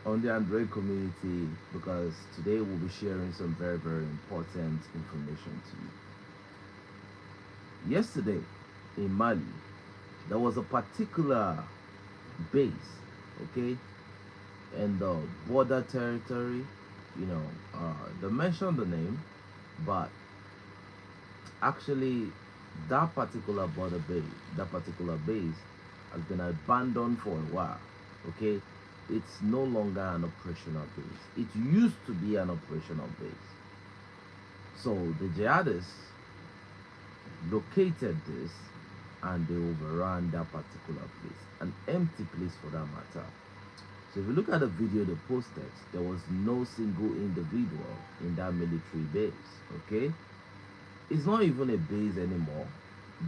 on the Android community because today we'll be sharing some very, very important information to you. Yesterday in Mali, there was a particular base, okay, in the border territory. They mentioned the name, but actually, that particular base has been abandoned for a while. Okay, it's no longer an operational base. It used to be an operational base. So the jihadists located this and they overran that particular place, an empty place for that matter. So if you look at the video they posted, there was no single individual in that military base. Okay, it's not even a base anymore.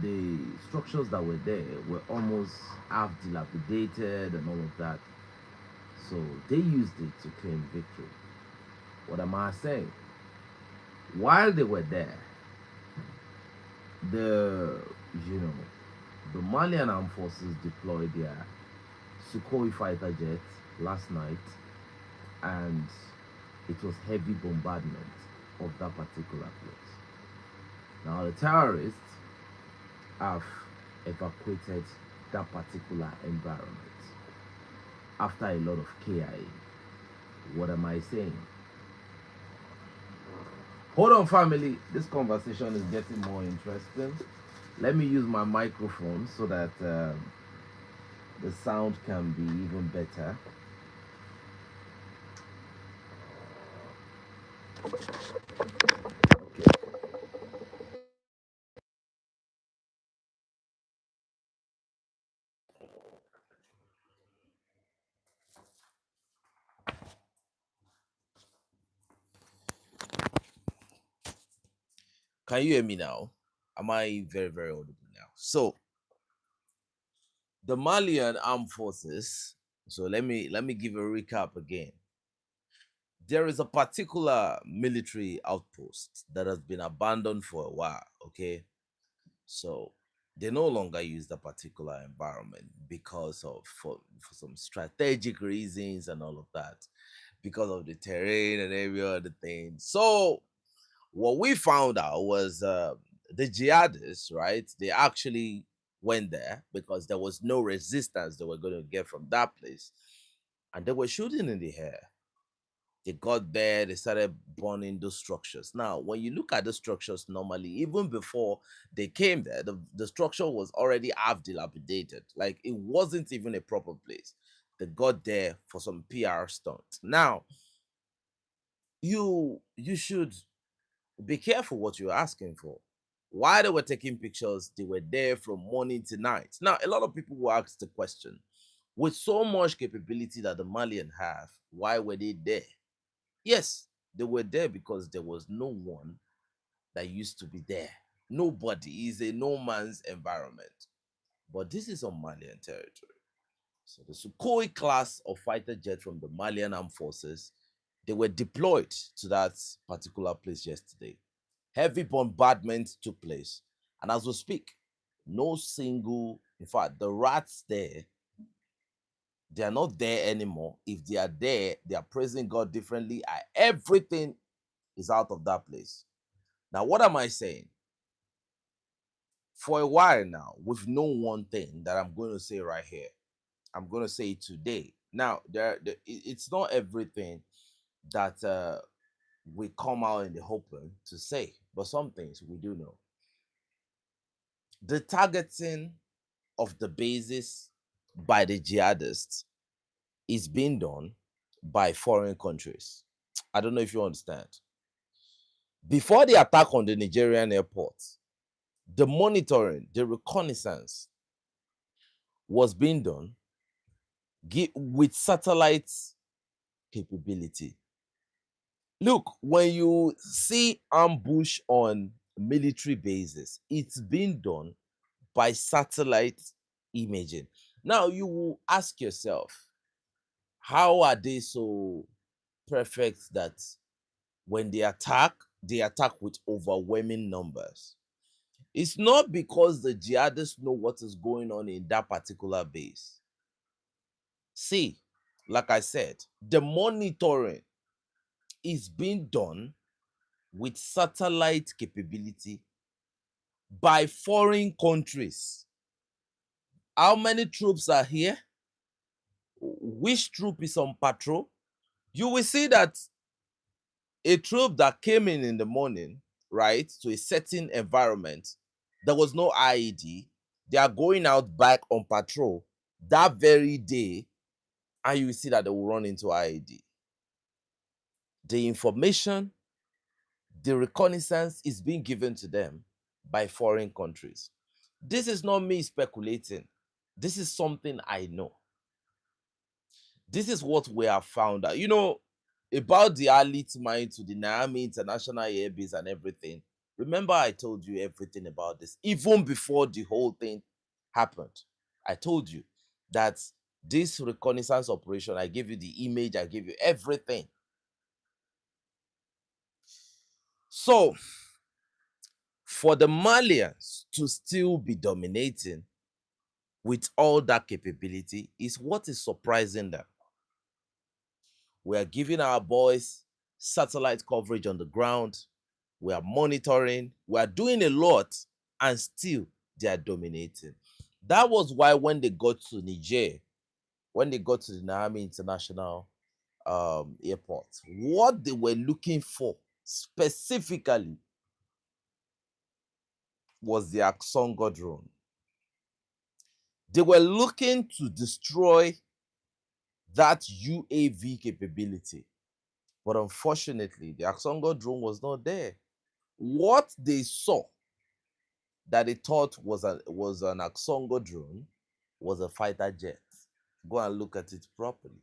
The structures that were there were almost half dilapidated and all of that. So they used it to claim victory. What am I saying? While they were there, the you know the Malian armed forces deployed their Sukhoi fighter jets last night, and it was heavy bombardment of that particular place. Now the terrorists have evacuated that particular environment after a lot of KIA. What am I saying? Hold on, family. This conversation is getting more interesting. Let me use my microphone so that the sound can be even better. Can you hear me now? Am I very, very audible now? So the Malian armed forces. So let me give a recap again. There is a particular military outpost that has been abandoned for a while. Okay, so they no longer use the particular environment because of for some strategic reasons and all of that, because of the terrain and every other thing. So what we found out was the jihadists, right? They actually went there because there was no resistance they were going to get from that place, and they were shooting in the air. They got there, they started burning those structures. Now, when you look at the structures normally, even before they came there, the structure was already half dilapidated. Like it wasn't even a proper place. They got there for some PR stunt. Now, you should be careful what you're asking for. Why they were taking pictures, they were there from morning to night. Now, a lot of people will ask the question, with so much capability that the Malian have, why were they there? Yes, they were there because there was no one that used to be there. Nobody is a no man's environment. But this is on Malian territory. So the Sukhoi class of fighter jet from the Malian armed forces, they were deployed to that particular place yesterday. Heavy bombardment took place. And as we speak, no single, in fact, the rats there, they are not there anymore. If they are there, they are praising God differently. Everything is out of that place. Now, what am I saying? For a while now, we've known one thing that I'm going to say right here. I'm going to say it today. Now, it's not everything that we come out in the open to say, but some things we do know. The targeting of the bases by the jihadists is being done by foreign countries. I don't know if you understand. Before the attack on the Nigerian airport, the monitoring, the reconnaissance was being done with satellite capability. Look, when you see ambush on military bases, it's being done by satellite imaging. Now, you will ask yourself, how are they so perfect that when they attack with overwhelming numbers? It's not because the jihadists know what is going on in that particular base. See, like I said, the monitoring is being done with satellite capability by foreign countries. How many troops are here? Which troop is on patrol? You will see that a troop that came in the morning, right, to a certain environment, there was no IED. They are going out back on patrol that very day, and you will see that they will run into IED. The information, the reconnaissance is being given to them by foreign countries. This is not me speculating. This is something I know. This is what we have found out. About the elite mine to the Niamey International Air Base and everything. Remember, I told you everything about this, even before the whole thing happened. I told you that this reconnaissance operation, I gave you the image, I gave you everything. So, for the Malians to still be dominating with all that capability is what is surprising them. We are giving our boys satellite coverage on the ground. We are monitoring. We are doing a lot, and still they are dominating. That was why when they got to Niger, when they got to the Niamey International Airport, what they were looking for specifically was the Aksongo drone. They were looking to destroy that UAV capability. But unfortunately, the Aksongo drone was not there. What they saw that they thought was an Aksongo drone was a fighter jet. Go and look at it properly.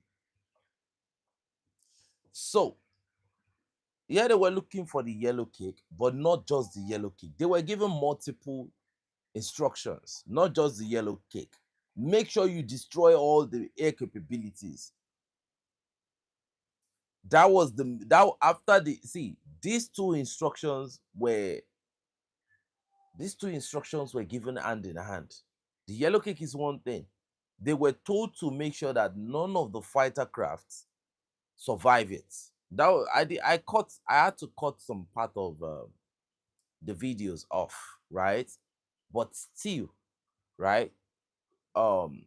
So, yeah, they were looking for the yellow cake, but not just the yellow cake. They were given multiple instructions, not just the yellow cake. Make sure you destroy all the air capabilities. That was that after the see these two instructions were given hand in hand. The yellow cake is one thing. They were told to make sure that none of the fighter crafts survive it. I had to cut some part of the videos off, right? But still, right? Um,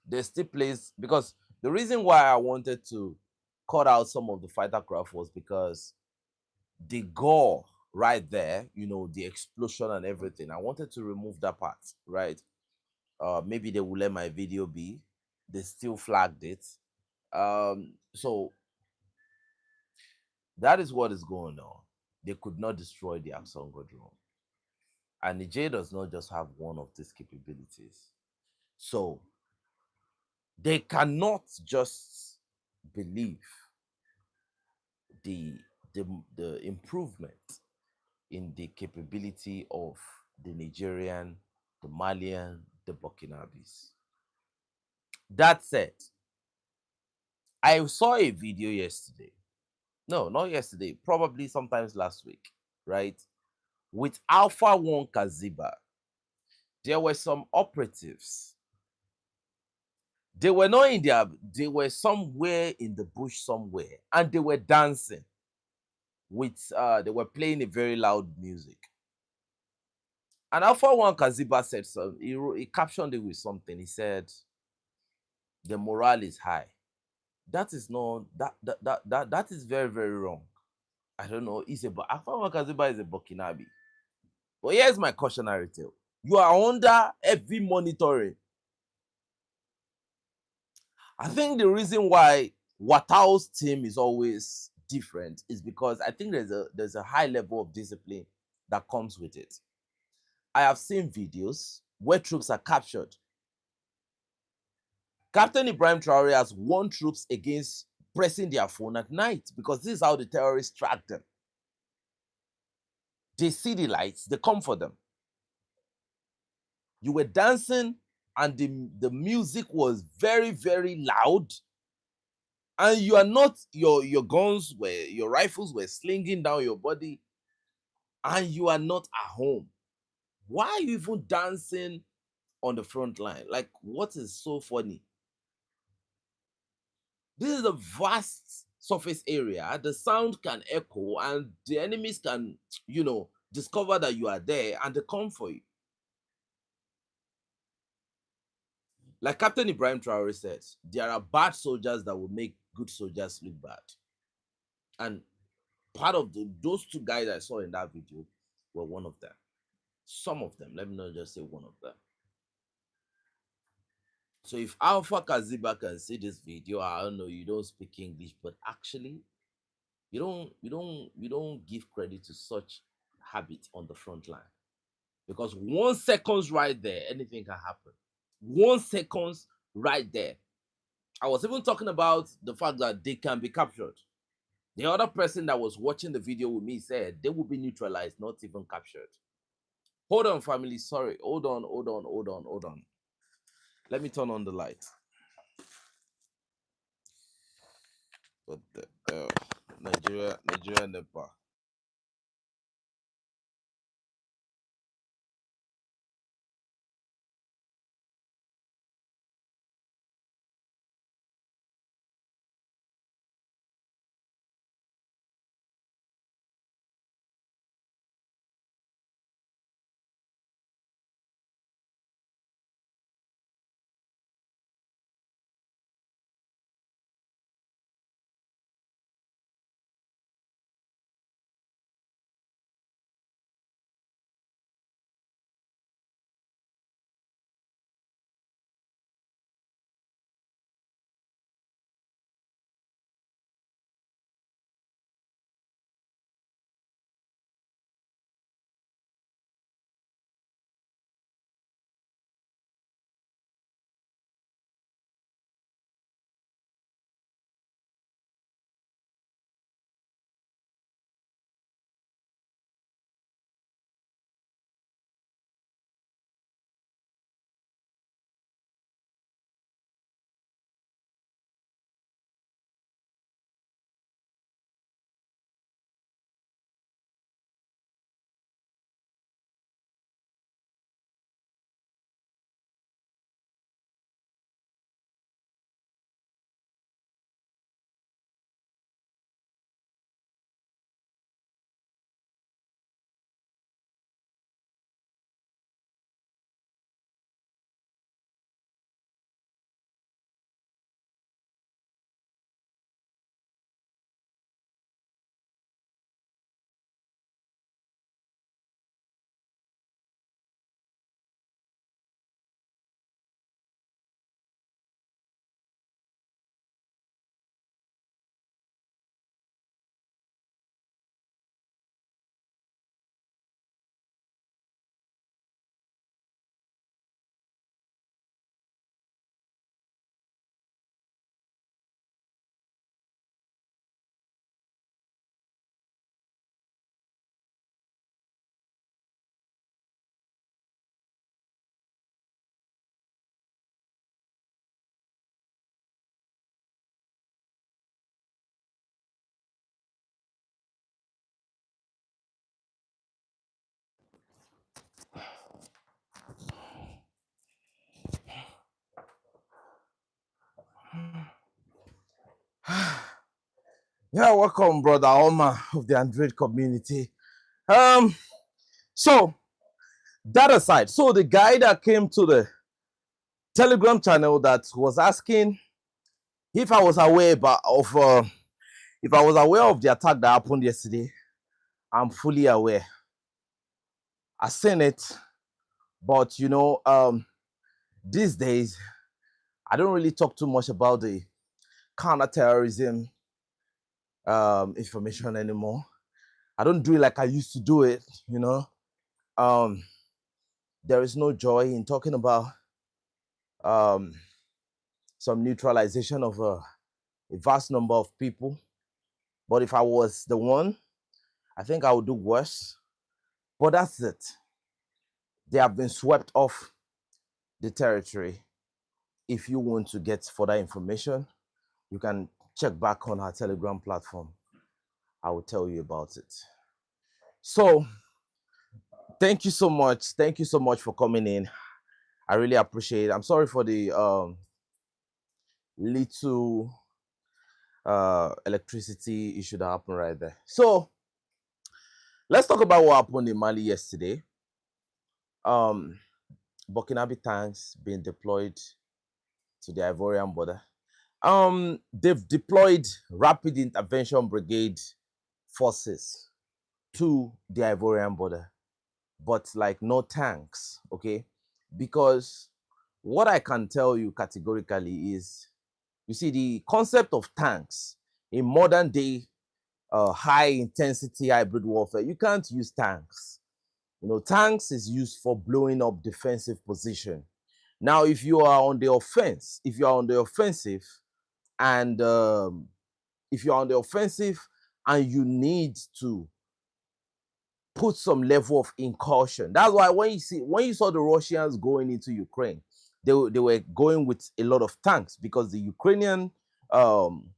there's still place because the reason why I wanted to cut out some of the fighter craft was because the gore right there, the explosion and everything. I wanted to remove that part, right? Maybe they will let my video be. They still flagged it. So that is what is going on. They could not destroy the Aksongo drone. And Niger does not just have one of these capabilities. So they cannot just believe the the improvement in the capability of the Nigerian, the Malian, the Burkinabes. That said, I saw a video yesterday. No, not yesterday, probably sometimes last week, right? With Alpha One Kaziba, there were some operatives. They were not in their, they were somewhere in the bush somewhere, and they were dancing with, they were playing a very loud music. And Alpha One Kaziba said so. He captioned it with something. He said, "The morale is high." That is not that is very very wrong. I don't know. He's a Alpha One Kaziba is a Burkinabe. But here's my cautionary tale: you are under heavy monitoring. I think the reason why Watao's team is always different is because I think there's a high level of discipline that comes with it. I have seen videos where troops are captured. Captain Ibrahim Traore has warned troops against pressing their phone at night because this is how the terrorists track them. They see the lights, they come for them. You were dancing and the music was very, very loud. And you are not, your guns were, your rifles were slinging down your body, and you are not at home. Why are you even dancing on the front line? Like, what is so funny? This is a vast surface area. The sound can echo, and the enemies can, discover that you are there and they come for you. Like Captain Ibrahim Traore said, there are bad soldiers that will make good soldiers look bad. And part of those two guys I saw in that video were one of them. Some of them, let me not just say one of them. So if Alpha Kaziba can see this video, I don't know, you don't speak English, but actually, you don't give credit to such habit on the front line. Because 1 second right there, anything can happen. 1 second right there. I was even talking about the fact that they can be captured. The other person that was watching the video with me said they will be neutralized, not even captured. Hold on, family. Sorry. Hold on. Let me turn on the light. What the hell? Nigeria, Nepal. Yeah, welcome, brother Omar of the Android community. So that aside, so the guy that came to the Telegram channel that was asking if I was aware if I was aware of the attack that happened yesterday, I'm fully aware. I seen it, but these days I don't really talk too much about the counterterrorism information anymore. I don't do it like I used to do it. There is no joy in talking about um, some neutralization of a vast number of people. But if I was the one, I think I would do worse. But that's it. They have been swept off the territory. If you want to get further information, you can check back on our Telegram platform. I will tell you about it. So, thank you so much. Thank you so much for coming in. I really appreciate it. I'm sorry for the little electricity issue that happened right there. So let's talk about what happened in Mali yesterday. Um, Burkinabe tanks being deployed to the Ivorian border. They've deployed rapid intervention brigade forces to the Ivorian border, but like no tanks, okay? Because what I can tell you categorically is, you see, the concept of tanks in modern day high intensity hybrid warfare, you can't use tanks. You know, tanks is used for blowing up defensive position. Now, if you are on the offense, if you are on the offensive, and if you're on the offensive and you need to put some level of incursion. That's why when you saw the Russians going into Ukraine, they were going with a lot of tanks, because the Ukrainian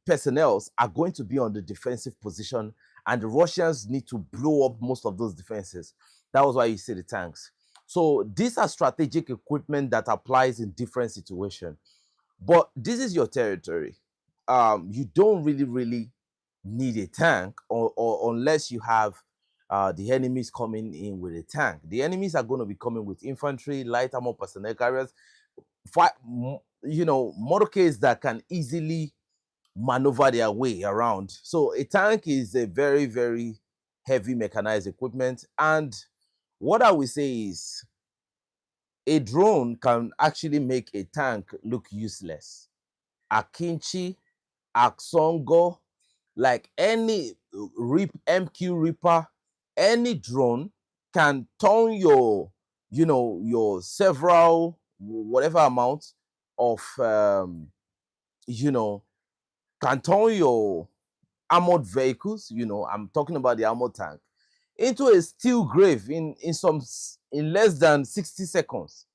personnel are going to be on the defensive position, and the Russians need to blow up most of those defenses. That was why you see the tanks. So these are strategic equipment that applies in different situations. But this is your territory. You don't really need a tank, or unless you have the enemies coming in with a tank. The enemies are going to be coming with infantry, light armor, personnel carriers, motorcades that can easily maneuver their way around. So a tank is a very heavy mechanized equipment. And what I will say is, a drone can actually make a tank look useless. Akinchi, Aksongo, like any MQ Reaper, any drone can turn your several whatever amount of you know can turn your armored vehicles. I'm talking about the armored tank, into a steel grave in less than 60 seconds.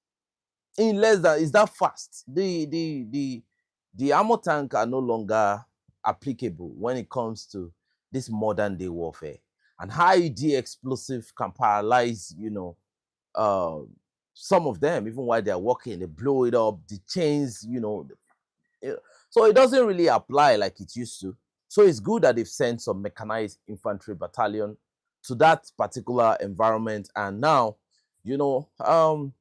In less than, is that fast. The armor tank are no longer applicable when it comes to this modern day warfare. And high D explosive can paralyze, uh, some of them even while they're walking. They blow it up, the chains, so it doesn't really apply like it used to. So it's good that they've sent some mechanized infantry battalion to that particular environment. And now, you know, um,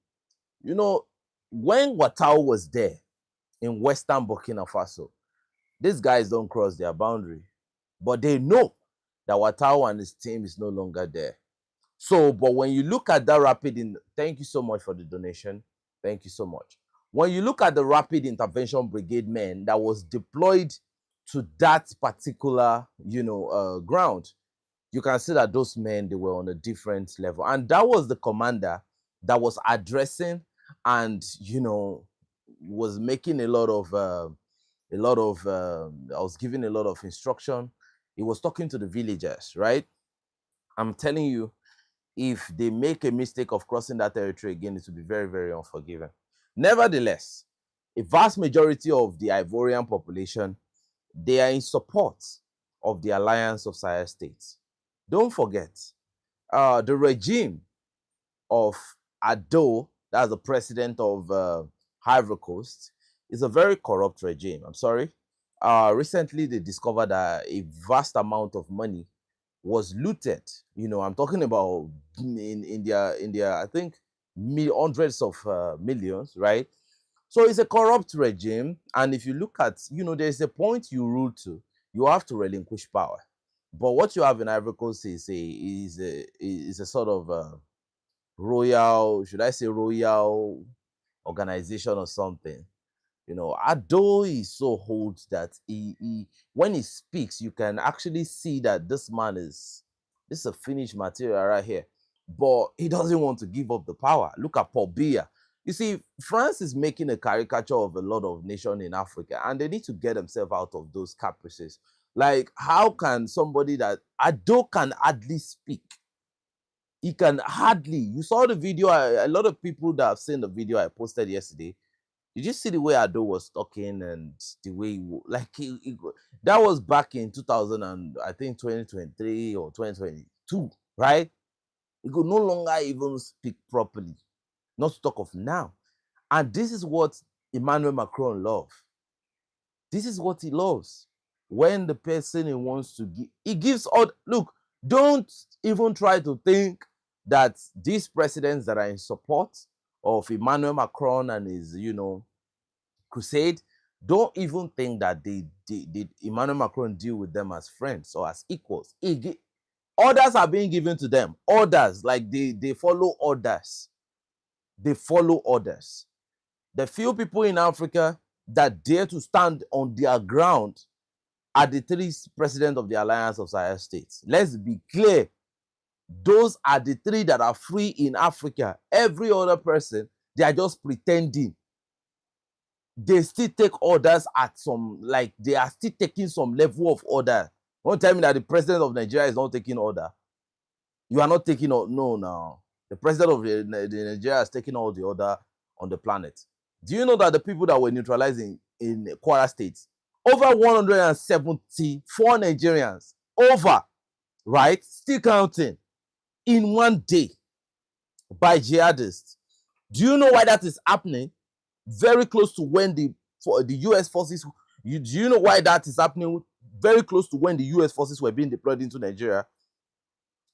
you know, when Watao was there in Western Burkina Faso, these guys don't cross their boundary, but they know that Watao and his team is no longer there. So, but when you look at that thank you so much for the donation. Thank you so much. When you look at the rapid intervention brigade men that was deployed to that particular, ground, you can see that those men, they were on a different level. And that was the commander that was addressing and, was making I was giving a lot of instruction. He was talking to the villagers, right? I'm telling you, if they make a mistake of crossing that territory again, it will be very unforgiving. Nevertheless, a vast majority of the Ivorian population, they are in support of the alliance of Sahel states. Don't forget, the regime of Ado, that's the president of Ivory Coast, is a very corrupt regime. I'm sorry. Recently, they discovered that a vast amount of money was looted. I'm talking about in their I think hundreds of millions, right? So it's a corrupt regime, and if you look at, there's a point you rule to, you have to relinquish power. But what you have in Ivory Coast is a sort of royal, should I say royal organization or something. Ado is so old that he when he speaks, you can actually see that this is a finished material right here. But he doesn't want to give up the power. Look at Paul Biya. You see, France is making a caricature of a lot of nations in Africa, and they need to get themselves out of those caprices. Like, how can somebody that Ado can hardly speak? He can hardly. You saw the video. A lot of people that have seen the video I posted yesterday, did you see the way Ado was talking and the way that was back in 2000 and I think 2023 or 2022, right? He could no longer even speak properly, not to talk of now. And this is what Emmanuel Macron loves. This is what he loves. when the person he wants to give, he gives all. Look, don't even try to think that these presidents that are in support of Emmanuel Macron and his, crusade, don't even think that they Emmanuel Macron deal with them as friends or as equals. Orders are being given to them. Orders, like they follow orders. They follow orders. The few people in Africa that dare to stand on their ground are the three presidents of the Alliance of Sahel States. Let's be clear. Those are the three that are free in Africa. Every other person, they are just pretending. They still take orders at some, like they are still taking some level of order. Don't tell me that the president of Nigeria is not taking order. You are not taking, no. The president of the Nigeria is taking all the order on the planet. Do you know that the people that were neutralizing in Kwara State, over 174 Nigerians, right, still counting, in one day by jihadists? Do you know why that is happening? Very close to when the U.S. forces, do you know why that is happening? Very close to when the U.S. forces were being deployed into Nigeria.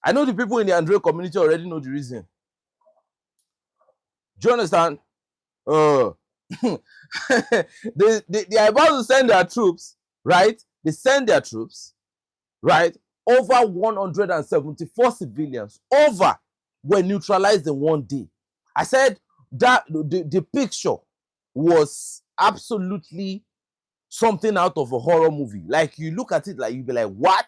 I know the people in the Andre community already know the reason. Do you understand? They are about to send their troops, right? They send their troops, right? Over 174 civilians, were neutralized in one day. I said that the picture was absolutely something out of a horror movie. Like, you look at it, like, you be like, what?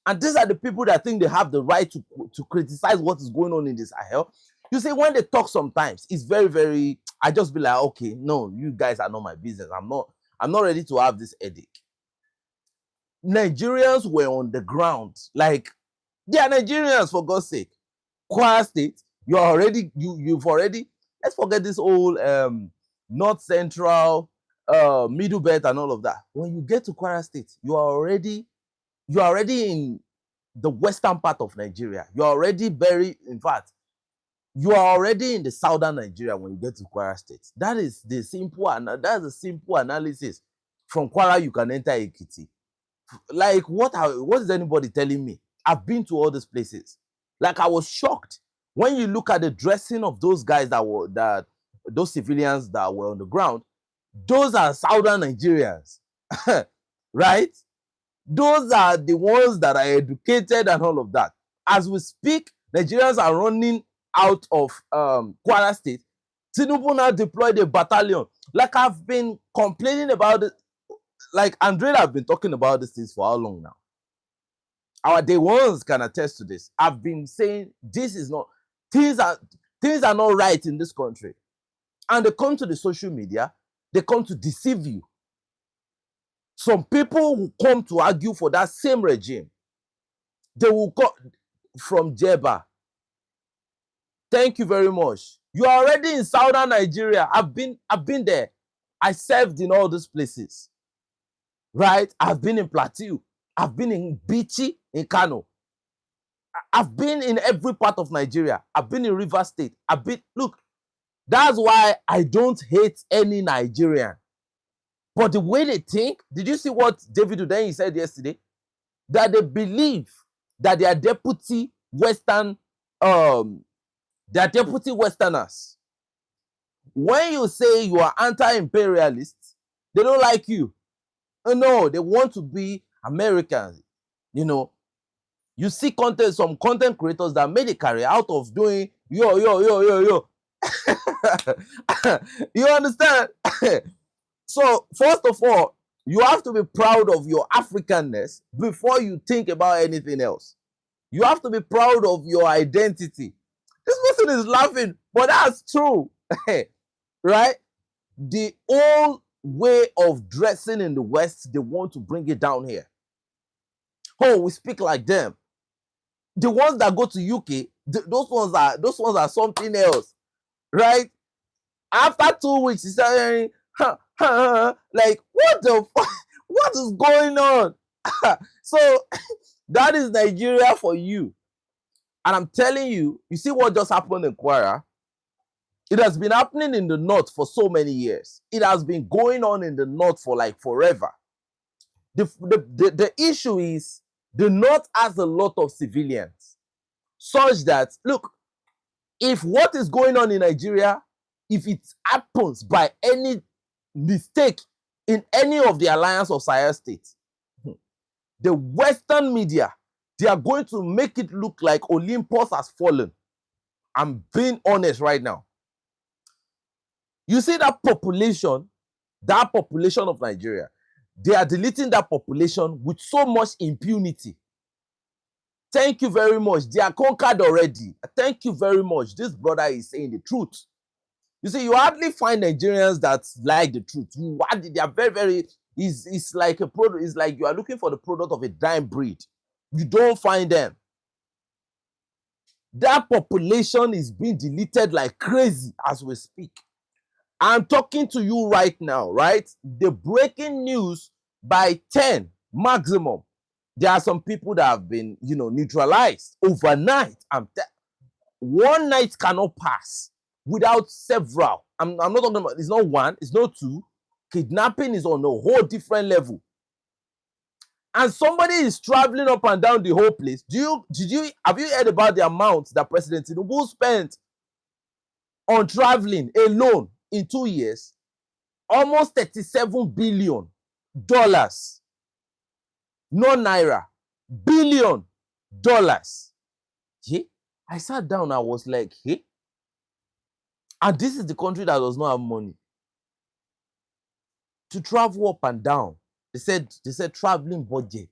And these are the people that think they have the right to criticize what is going on in the Sahel. You see, when they talk sometimes, it's very, very, I just be like, okay, no, you guys are not my business. I'm not ready to have this headache. Nigerians were on the ground. Like, they are Nigerians, for God's sake. Kwara State, you've already, let's forget this whole North Central, Middle Belt and all of that. When you get to Kwara State, you are already in the western part of Nigeria. You're already in fact, you are already in the southern Nigeria when you get to Kwara State. That's a simple analysis. From Kwara, you can enter Ekiti. Like, what is anybody telling me? I've been to all these places. Like, I was shocked when you look at the dressing of those guys those civilians that were on the ground. Those are southern Nigerians, right? Those are the ones that are educated and all of that. As we speak, Nigerians are running out of Kwara State. Tinubu now deployed a battalion. Like, I've been complaining about it. Like, Andre, I've been talking about these things for how long now? Our day ones can attest to this. I've been saying this is not, things are not right in this country. And they come to the social media, they come to deceive you. Some people will come to argue for that same regime. They will come from Jeba. Thank you very much. You are already in southern Nigeria. I've been there. I served in all these places. Right? I've been in Plateau. I've been in Bichi, in Kano. I've been in every part of Nigeria. I've been in Rivers State. Look, that's why I don't hate any Nigerian. But the way they think, did you see what David Udeyin said yesterday? That they believe that they are deputy Westerners. When you say you are anti-imperialist, they don't like you. No, they want to be Americans. You see some content creators that made a career out of doing yo. You understand? So, first of all, you have to be proud of your Africanness before you think about anything else. You have to be proud of your identity. This person is laughing, but that's true. Right? The old way of dressing in the West, they want to bring it down here. Oh, we speak like them. The ones that go to UK, those ones are something else, right? After 2 weeks, you start hearing, like, what the fuck? What is going on? So that is Nigeria for you. And I'm telling you, you see what just happened in Kwara? It has been happening in the north for so many years. It has been going on in the north for like forever. The issue is the North has a lot of civilians, such that, look, if what is going on in Nigeria, if it happens by any mistake in any of the alliance of Sahel states, the Western media, they are going to make it look like Olympus has fallen. I'm being honest right now. You see that population of Nigeria, they are deleting that population with so much impunity. Thank you very much. They are conquered already. Thank you very much. This brother is saying the truth. You see, you hardly find Nigerians that like the truth. They are very, very, it's like a product, it's like you are looking for the product of a dying breed. You don't find them. That population is being deleted like crazy as we speak. I'm talking to you right now, right? The breaking news by 10 maximum. There are some people that have been, neutralized overnight. One night cannot pass without several. I'm not talking about, it's not one, it's not two. Kidnapping is on a whole different level. And somebody is traveling up and down the whole place. Have you heard about the amount that President Tinubu spent on traveling alone in 2 years? Almost $37 billion. No naira. $billion. Yeah? I sat down, I was like, hey. And this is the country that does not have money to travel up and down. They said traveling budget.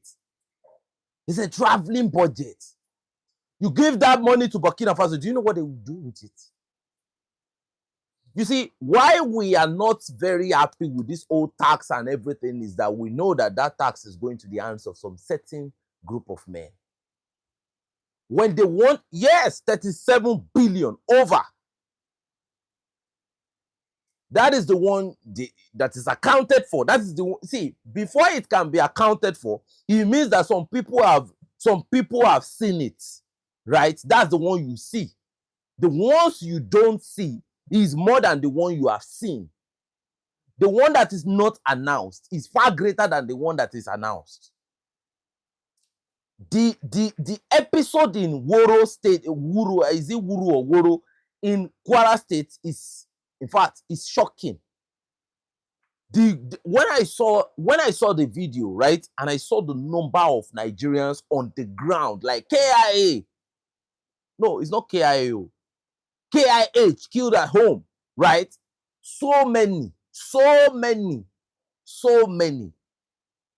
They said traveling budget. You give that money to Burkina Faso, do you know what they will do with it? You see, why we are not very happy with this old tax and everything is that we know that that tax is going to the hands of some certain group of men. When they want, yes, 37 billion over. That is the one that is accounted for. That is the one. See, before it can be accounted for, it means that some people have seen it, right? That's the one you see. The ones you don't see is more than the one you have seen. The one that is not announced is far greater than the one that is announced. The episode in Woro State, is it Wuru or Woro in Kwara State is, in fact, it's shocking. When I saw the video, right, and I saw the number of Nigerians on the ground, like KIA. No, it's not KIA. KIH, killed at home, right? So many.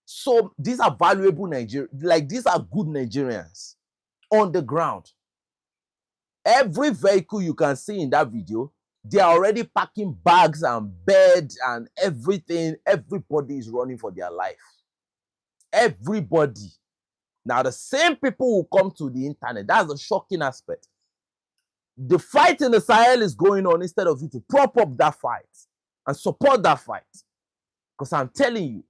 So these are valuable Nigerians, like these are good Nigerians on the ground. Every vehicle you can see in that video, they are already packing bags and beds and everything. Everybody is running for their life. Everybody. Now, the same people will come to the internet. That's the shocking aspect. The fight in the Sahel is going on instead of you to prop up that fight and support that fight. Because I'm telling you,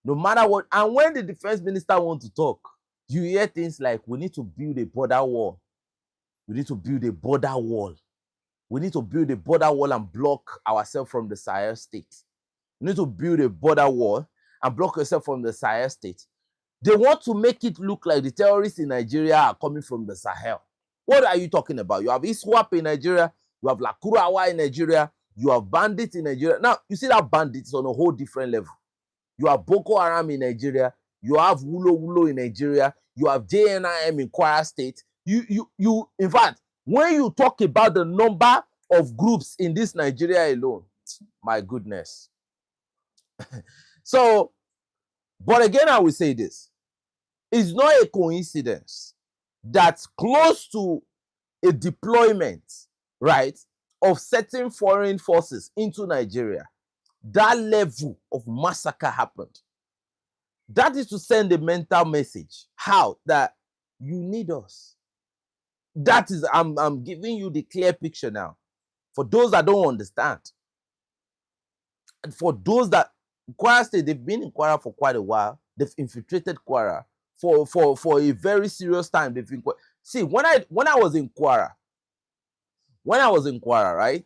no matter what, and when the defense minister wants to talk, you hear things like, we need to build a border wall. We need to build a border wall. We need to build a border wall and block ourselves from the Sahel state. We need to build a border wall and block yourself from the Sahel state. They want to make it look like the terrorists in Nigeria are coming from the Sahel. What are you talking about? You have ISWAP in Nigeria. You have Lakurawa in Nigeria. You have bandits in Nigeria. Now, you see that bandits on a whole different level. You have Boko Haram in Nigeria. You have Wulo in Nigeria. You have JNIM in Kwara State. You. In fact, when you talk about the number of groups in this Nigeria alone, my goodness. So, but again, I will say this. It's not a coincidence that close to a deployment, right, of certain foreign forces into Nigeria, that level of massacre happened. That is to send a mental message. How? That you need us. That is, I'm giving you the clear picture now. For those that don't understand, and for those that, Kwara State, they've been in Kwara for quite a while. They've infiltrated Kwara for a very serious time. They've been, see, when I was in Kwara, right,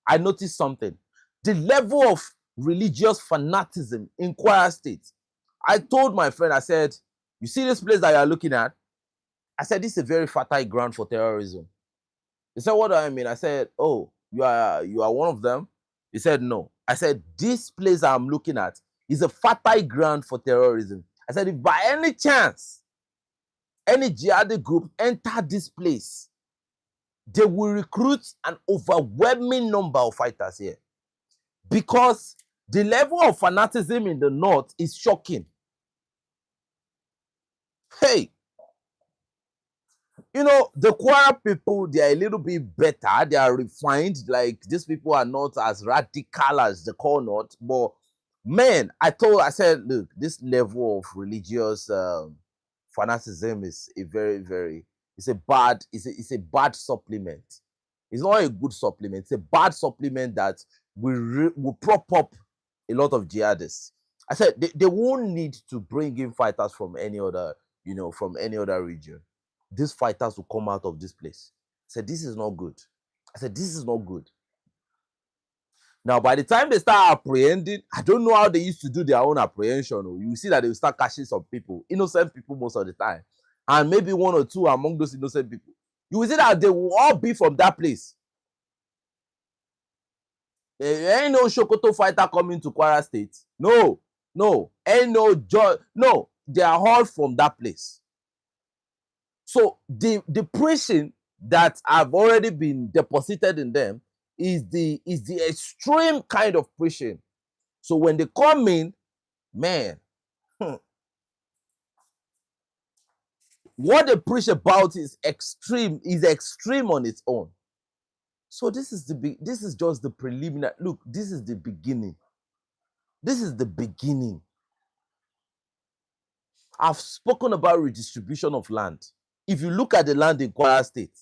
I noticed something. The level of religious fanaticism in Kwara State. I told my friend, I said, you see this place that you are looking at? I said, this is a very fertile ground for terrorism. He said, what do I mean? I said, oh, you are one of them? He said, no. I said, this place I'm looking at is a fertile ground for terrorism. I said, if by any chance any jihadi group enter this place, they will recruit an overwhelming number of fighters here. Because the level of fanaticism in the north is shocking. Hey, you know, the Kwara people, they are a little bit better. They are refined. Like, these people are not as radical as the core north. But, man, I said, look, this level of religious fanaticism is a very, it's a bad supplement. It's not a good supplement. It's a bad supplement that will prop up a lot of jihadists. I said, they won't need to bring in fighters from any other, from any other region. These fighters will come out of this place. I said, this is not good. I said, this is not good. Now, by the time they start apprehending, I don't know how they used to do their own apprehension. You see that they will start catching some people, innocent people most of the time. And maybe one or two among those innocent people. You will see that they will all be from that place. There ain't no Sokoto fighter coming to Kwara State. No. Ain't no, they are all from that place. So the preaching that have already been deposited in them is the extreme kind of preaching. So when they come in, man, what they preach about is extreme on its own. So this is just the preliminary. Look, this is the beginning. This is the beginning. I've spoken about redistribution of land. If you look at the land in Kwara State,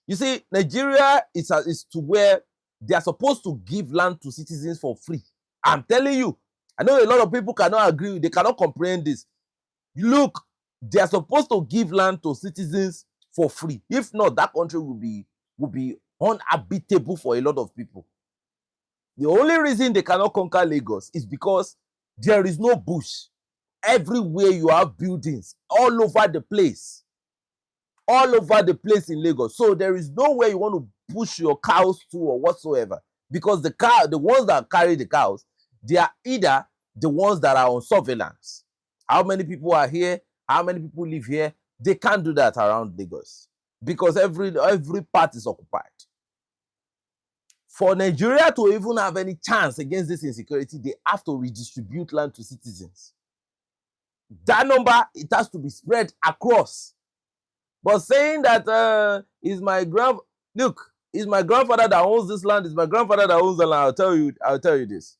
you see, Nigeria is to where they are supposed to give land to citizens for free. I'm telling you, I know a lot of people cannot agree, they cannot comprehend this. Look, they are supposed to give land to citizens for free. If not, that country will be uninhabitable for a lot of people. The only reason they cannot conquer Lagos is because there is no bush. Everywhere you have buildings all over the place. All over the place in Lagos. So there is nowhere you want to push your cows to or whatsoever. Because the ones that carry the cows, they are either the ones that are on surveillance. How many people are here? How many people live here? They can't do that around Lagos. Because every part is occupied. For Nigeria to even have any chance against this insecurity, they have to redistribute land to citizens. That number, it has to be spread across. But saying that is my grandfather that owns this land, is my grandfather that owns the land, I'll tell you this.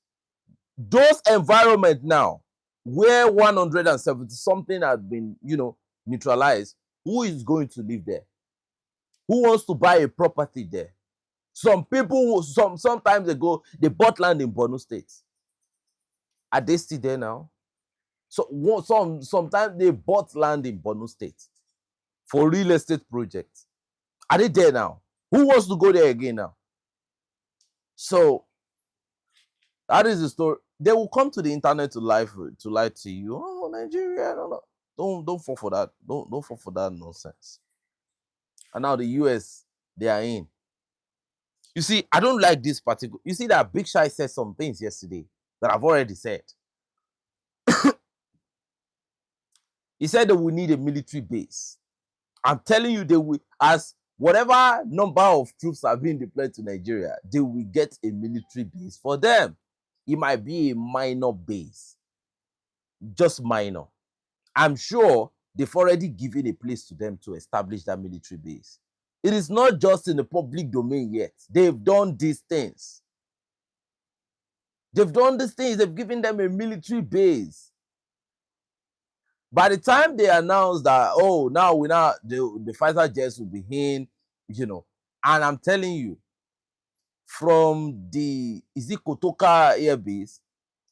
Those environment now, where 170 something have been, neutralized, who is going to live there? Who wants to buy a property there? Some people, sometimes ago, they bought land in Borno State. Are they still there now? So sometimes they bought land in Borno State for real estate projects. Are they there now? Who wants to go there again now? So that is the story. They will come to the internet to lie to you. Oh, Nigeria, no. Don't fall for that. Don't fall for that nonsense. And now the US, they are in. You see, I don't like this particular. You see that Big Shy said some things yesterday that I've already said. He said that we need a military base. I'm telling you, they will, as whatever number of troops are being deployed to Nigeria, they will get a military base for them. It might be a minor base, just minor. I'm sure they've already given a place to them to establish that military base. It is not just in the public domain yet. They've done these things. They've done these things. They've given them a military base. By the time they announce that, oh, now the fighter jets will be in, and I'm telling you, from the Kotoka Air Base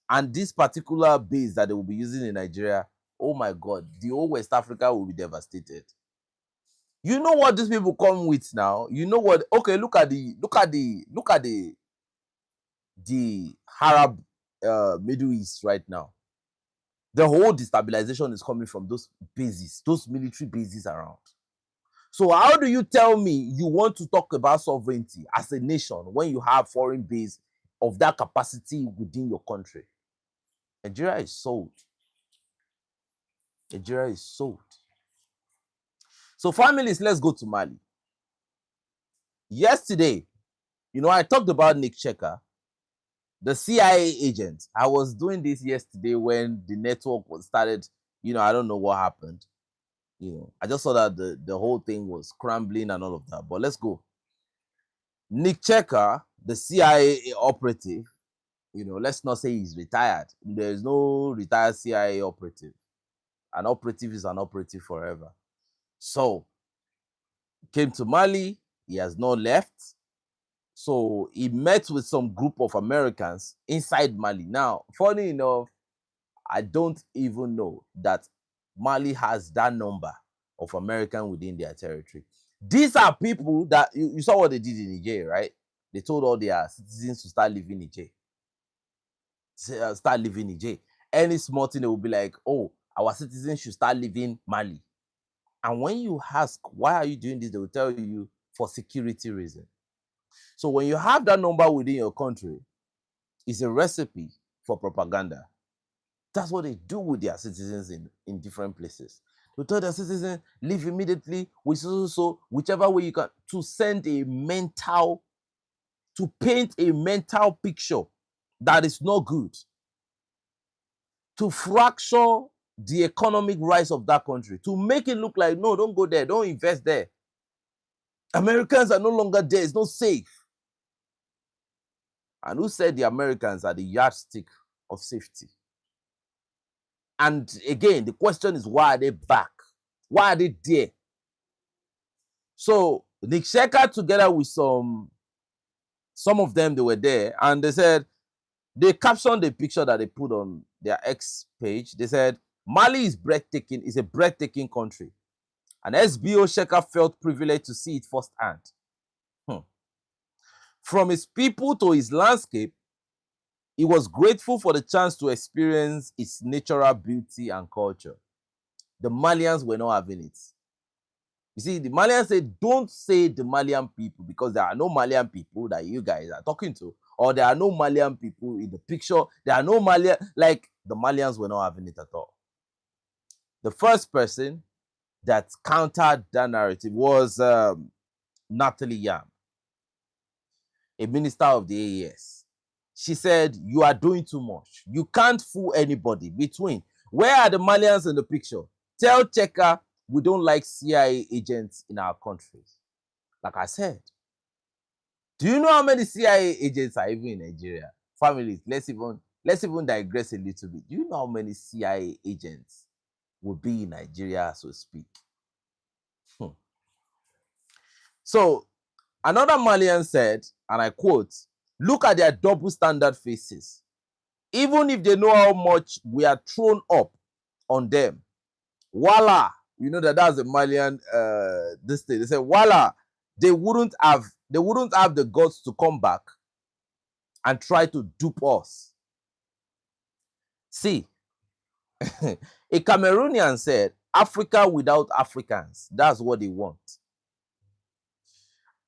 and this particular base that they will be using in Nigeria, oh my God, the whole West Africa will be devastated. You know what these people come with now? You know what? Okay, look at the the Arab Middle East right now. The whole destabilization is coming from those bases, those military bases around. So how do you tell me you want to talk about sovereignty as a nation when you have foreign base of that capacity within your country? Nigeria is sold. Nigeria is sold. So families, let's go to Mali. Yesterday, I talked about Nick Checker, the CIA agent. I was doing this yesterday when the network was started. I don't know what happened. I just saw that the whole thing was scrambling and all of that. But let's go. Nick Checker, the CIA operative, let's not say he's retired. There's no retired CIA operative. An operative is an operative forever. So, came to Mali. He has not left. So, he met with some group of Americans inside Mali. Now, funny enough, I don't even know that Mali has that number of Americans within their territory. These are people that, you saw what they did in Niger, right? They told all their citizens to start living in Niger. Start living in Niger. Any small thing, they will be like, oh, our citizens should start living Mali. And when you ask, why are you doing this? They will tell you for security reasons. So when you have that number within your country, it's a recipe for propaganda. That's what they do with their citizens in different places. To tell their citizens, leave immediately, whichever way you can, to paint a mental picture that is not good, to fracture the economic rise of that country, to make it look like, no, don't go there, don't invest there. Americans are no longer there, it's not safe. And who said the Americans are the yardstick of safety? And again, the question is, why are they back? Why are they there? So Nick Shekhar, together with some of them, they were there, and they said, they captioned the picture that they put on their X page. They said, Mali is breathtaking, is a breathtaking country. And SBO Shekhar felt privileged to see it firsthand. From his people to his landscape, he was grateful for the chance to experience its natural beauty and culture. The Malians were not having it. You see, the Malians said, don't say the Malian people, because there are no Malian people that you guys are talking to, or there are no Malian people in the picture. There are no Malian, like the Malians were not having it at all. The first person that countered that narrative was Natalie Yam, a minister of the AES. She said, you are doing too much. You can't fool anybody between. Where are the Malians in the picture? Tell Checker we don't like CIA agents in our countries. Like I said, do you know how many CIA agents are even in Nigeria? Families, let's even digress a little bit. Do you know how many CIA agents will be in Nigeria, so to speak? So another Malian said, and I quote, look at their double standard faces. Even if they know how much we are thrown up on them, voila, you know that's a Malian this thing. They say, voila, they wouldn't have the guts to come back and try to dupe us. See, a Cameroonian said, Africa without Africans. That's what they want.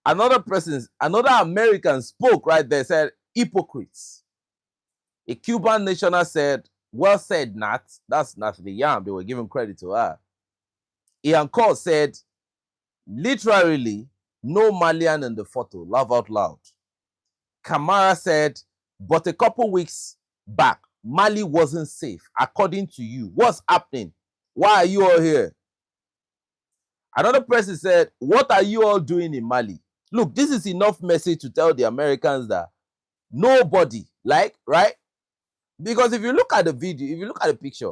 Another American spoke right there, said, hypocrites. A Cuban national said, well said, Nat. That's Natalie Yam. They were giving credit to her. Ian Cole said, literally, no Malian in the photo. Laugh out loud. Kamara said, but a couple weeks back, Mali wasn't safe. According to you, what's happening? Why are you all here? Another person said, what are you all doing in Mali? Look, this is enough message to tell the Americans that nobody, right? Because if you look at the video, if you look at the picture,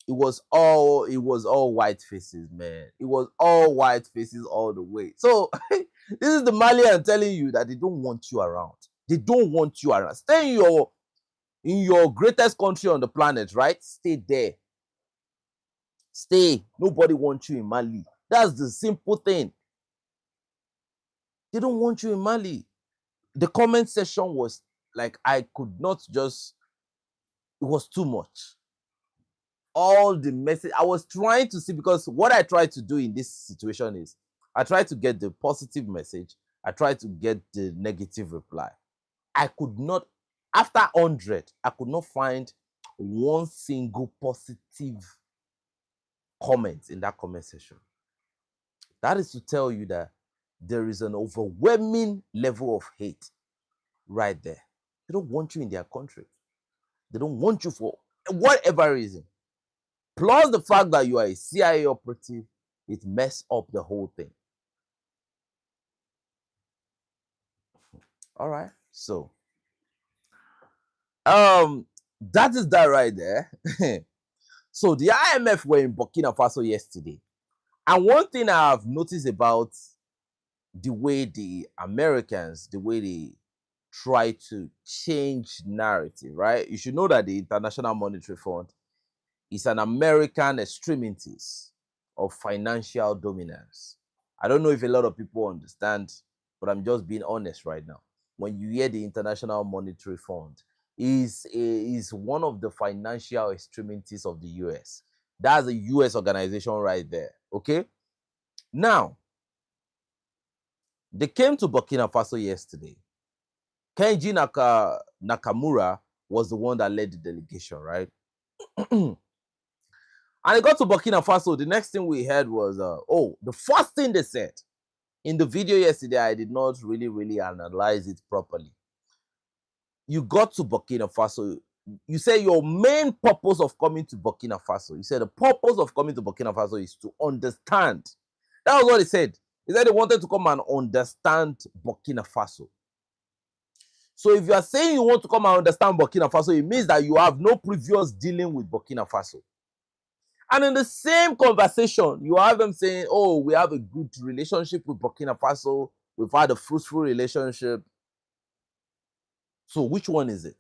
it was all white faces, man. It was all white faces all the way. So this is the Malian telling you that they don't want you around. They don't want you around. Stay in your greatest country on the planet, right? Stay there. Stay. Nobody wants you in Mali. That's the simple thing. They don't want you in Mali. The comment section was like I could not just, it was too much. All the message I was trying to see, because what I try to do in this situation is I try to get the positive message, I try to get the negative reply. I could not, after 100, I could not find one single positive comment in that comment section. That is to tell you that there is an overwhelming level of hate right there. They don't want you in their country. They don't want you for whatever reason. Plus the fact that you are a CIA operative, it messed up the whole thing. All right. So, that is that right there. So the IMF were in Burkina Faso yesterday. And one thing I've noticed about the way the Americans, the way they try to change narrative, right? You should know that the International Monetary Fund is an American extremist of financial dominance. I don't know if a lot of people understand, but I'm just being honest right now. When you hear the International Monetary Fund, is one of the financial extremists of the US. That's a US organization right there. Okay. Now, they came to Burkina Faso yesterday. Kenji Nakamura was the one that led the delegation, right? And they got to Burkina Faso. The next thing we heard was, the first thing they said in the video yesterday, I did not really analyze it properly. You got to Burkina Faso. You say your main purpose of coming to Burkina Faso. You said the purpose of coming to Burkina Faso is to understand. That was what he said. He said they wanted to come and understand Burkina Faso. So if you are saying you want to come and understand Burkina Faso, it means that you have no previous dealing with Burkina Faso. And in the same conversation, you have them saying, oh, we have a good relationship with Burkina Faso. We've had a fruitful relationship. So which one is it?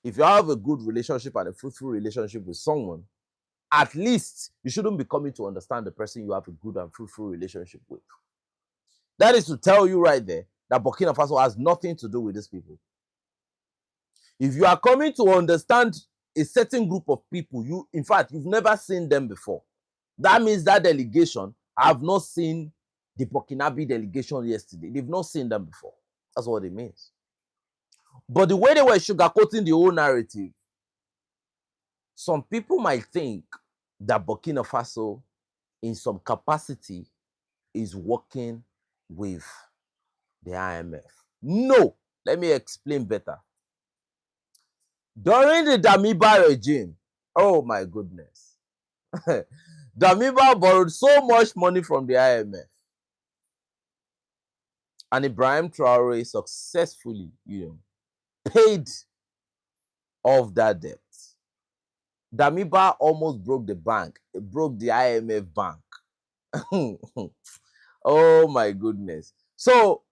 If you have a good relationship and a fruitful relationship with someone, at least you shouldn't be coming to understand the person you have a good and fruitful relationship with. That is to tell you right there that Burkina Faso has nothing to do with these people. If you are coming to understand a certain group of people, in fact, you've never seen them before. That means that delegation have not seen the Burkinabe delegation yesterday. They've not seen them before. That's what it means. But the way they were sugarcoating the whole narrative, some people might think that Burkina Faso, in some capacity, is working with the IMF. No, let me explain better. During the Damiba regime, oh my goodness, Damiba borrowed so much money from the IMF, and Ibrahim Traore successfully, paid off that debt. Damiba almost broke the bank. It broke the IMF bank. Oh my goodness. So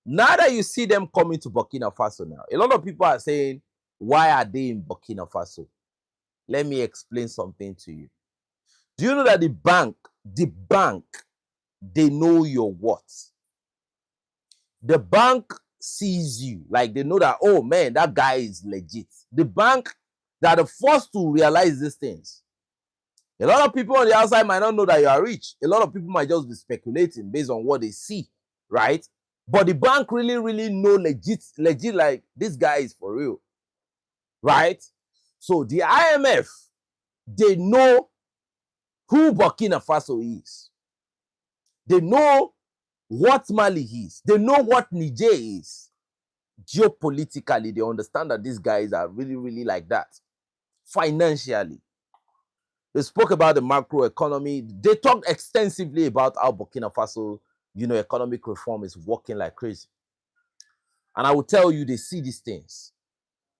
now that you see them coming to Burkina Faso now, a lot of people are saying, why are they in Burkina Faso? Let me explain something to you. Do you know that the bank, they know your worth. The bank sees you, like they know that, oh man, that guy is legit. The bank, they are the first to realize these things. A lot of people on the outside might not know that you are rich. A lot of people might just be speculating based on what they see, right? But the bank really know legit, like this guy is for real, right? So the IMF, they know who Burkina Faso is. They know what Mali is. They know what Niger is. Geopolitically, they understand that these guys are really like that. Financially, they spoke about the macro economy. They talked extensively about how Burkina Faso, economic reform is working like crazy. And I will tell you, they see these things.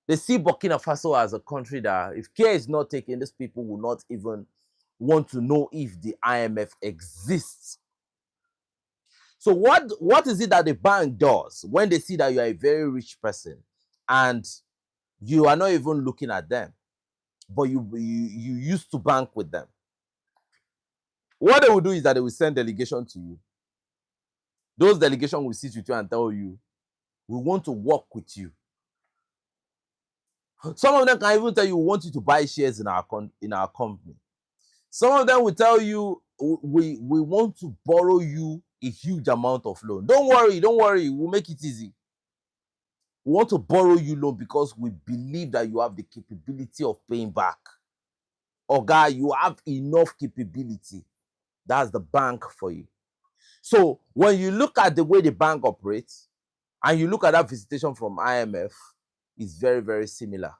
They see Burkina Faso as a country that, if care is not taken, these people will not even want to know if the IMF exists. So what is it that the bank does when they see that you are a very rich person and you are not even looking at them, but you used to bank with them? What they will do is that they will send delegation to you. Those delegations will sit with you and tell you, We want to work with you. Some of them can even tell you, we want you to buy shares in our company. Some of them will tell you, we want to borrow you a huge amount of loan. Don't worry, we'll make it easy. We want to borrow you loan because we believe that you have the capability of paying back. Oga, you have enough capability. That's the bank for you. So when you look at the way the bank operates, and you look at that visitation from IMF, it's very, very similar.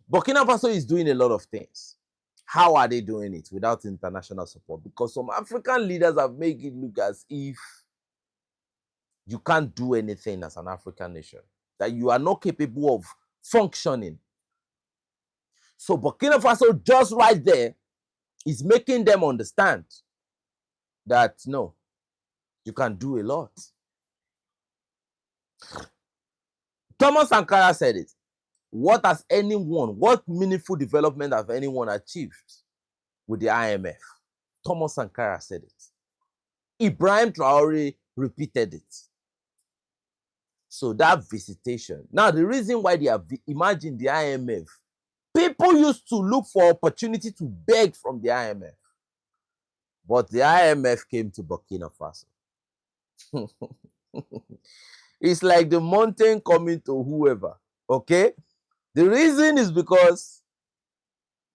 Burkina Faso is doing a lot of things. How are they doing it without international support? Because some African leaders have made it look as if you can't do anything as an African nation, that you are not capable of functioning. So Burkina Faso, just right there, is making them understand that no, you can do a lot. Thomas Sankara said it. What meaningful development has anyone achieved with the IMF? Thomas Sankara said it. Ibrahim Traore repeated it. So that visitation. Now, the reason why they have, imagine the IMF, people used to look for opportunity to beg from the IMF. But the IMF came to Burkina Faso. It's like the mountain coming to whoever, okay? The reason is because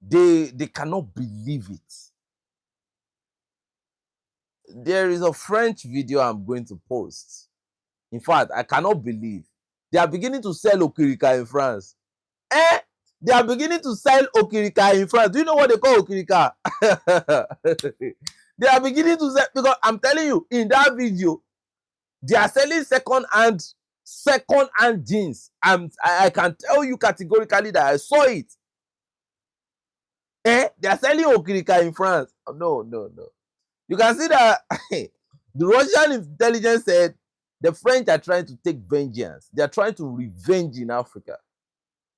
they cannot believe it. There is a French video I'm going to post. In fact, I cannot believe they are beginning to sell Okirika in France. They are beginning to sell Okirika in France. Do you know what they call Okirika? They are beginning to sell, because I'm telling you, in that video, they are selling second-hand jeans. I can tell you categorically that I saw it. They are selling Okirika in France. No. You can see that the Russian intelligence said the French are trying to take vengeance. They are trying to revenge in Africa.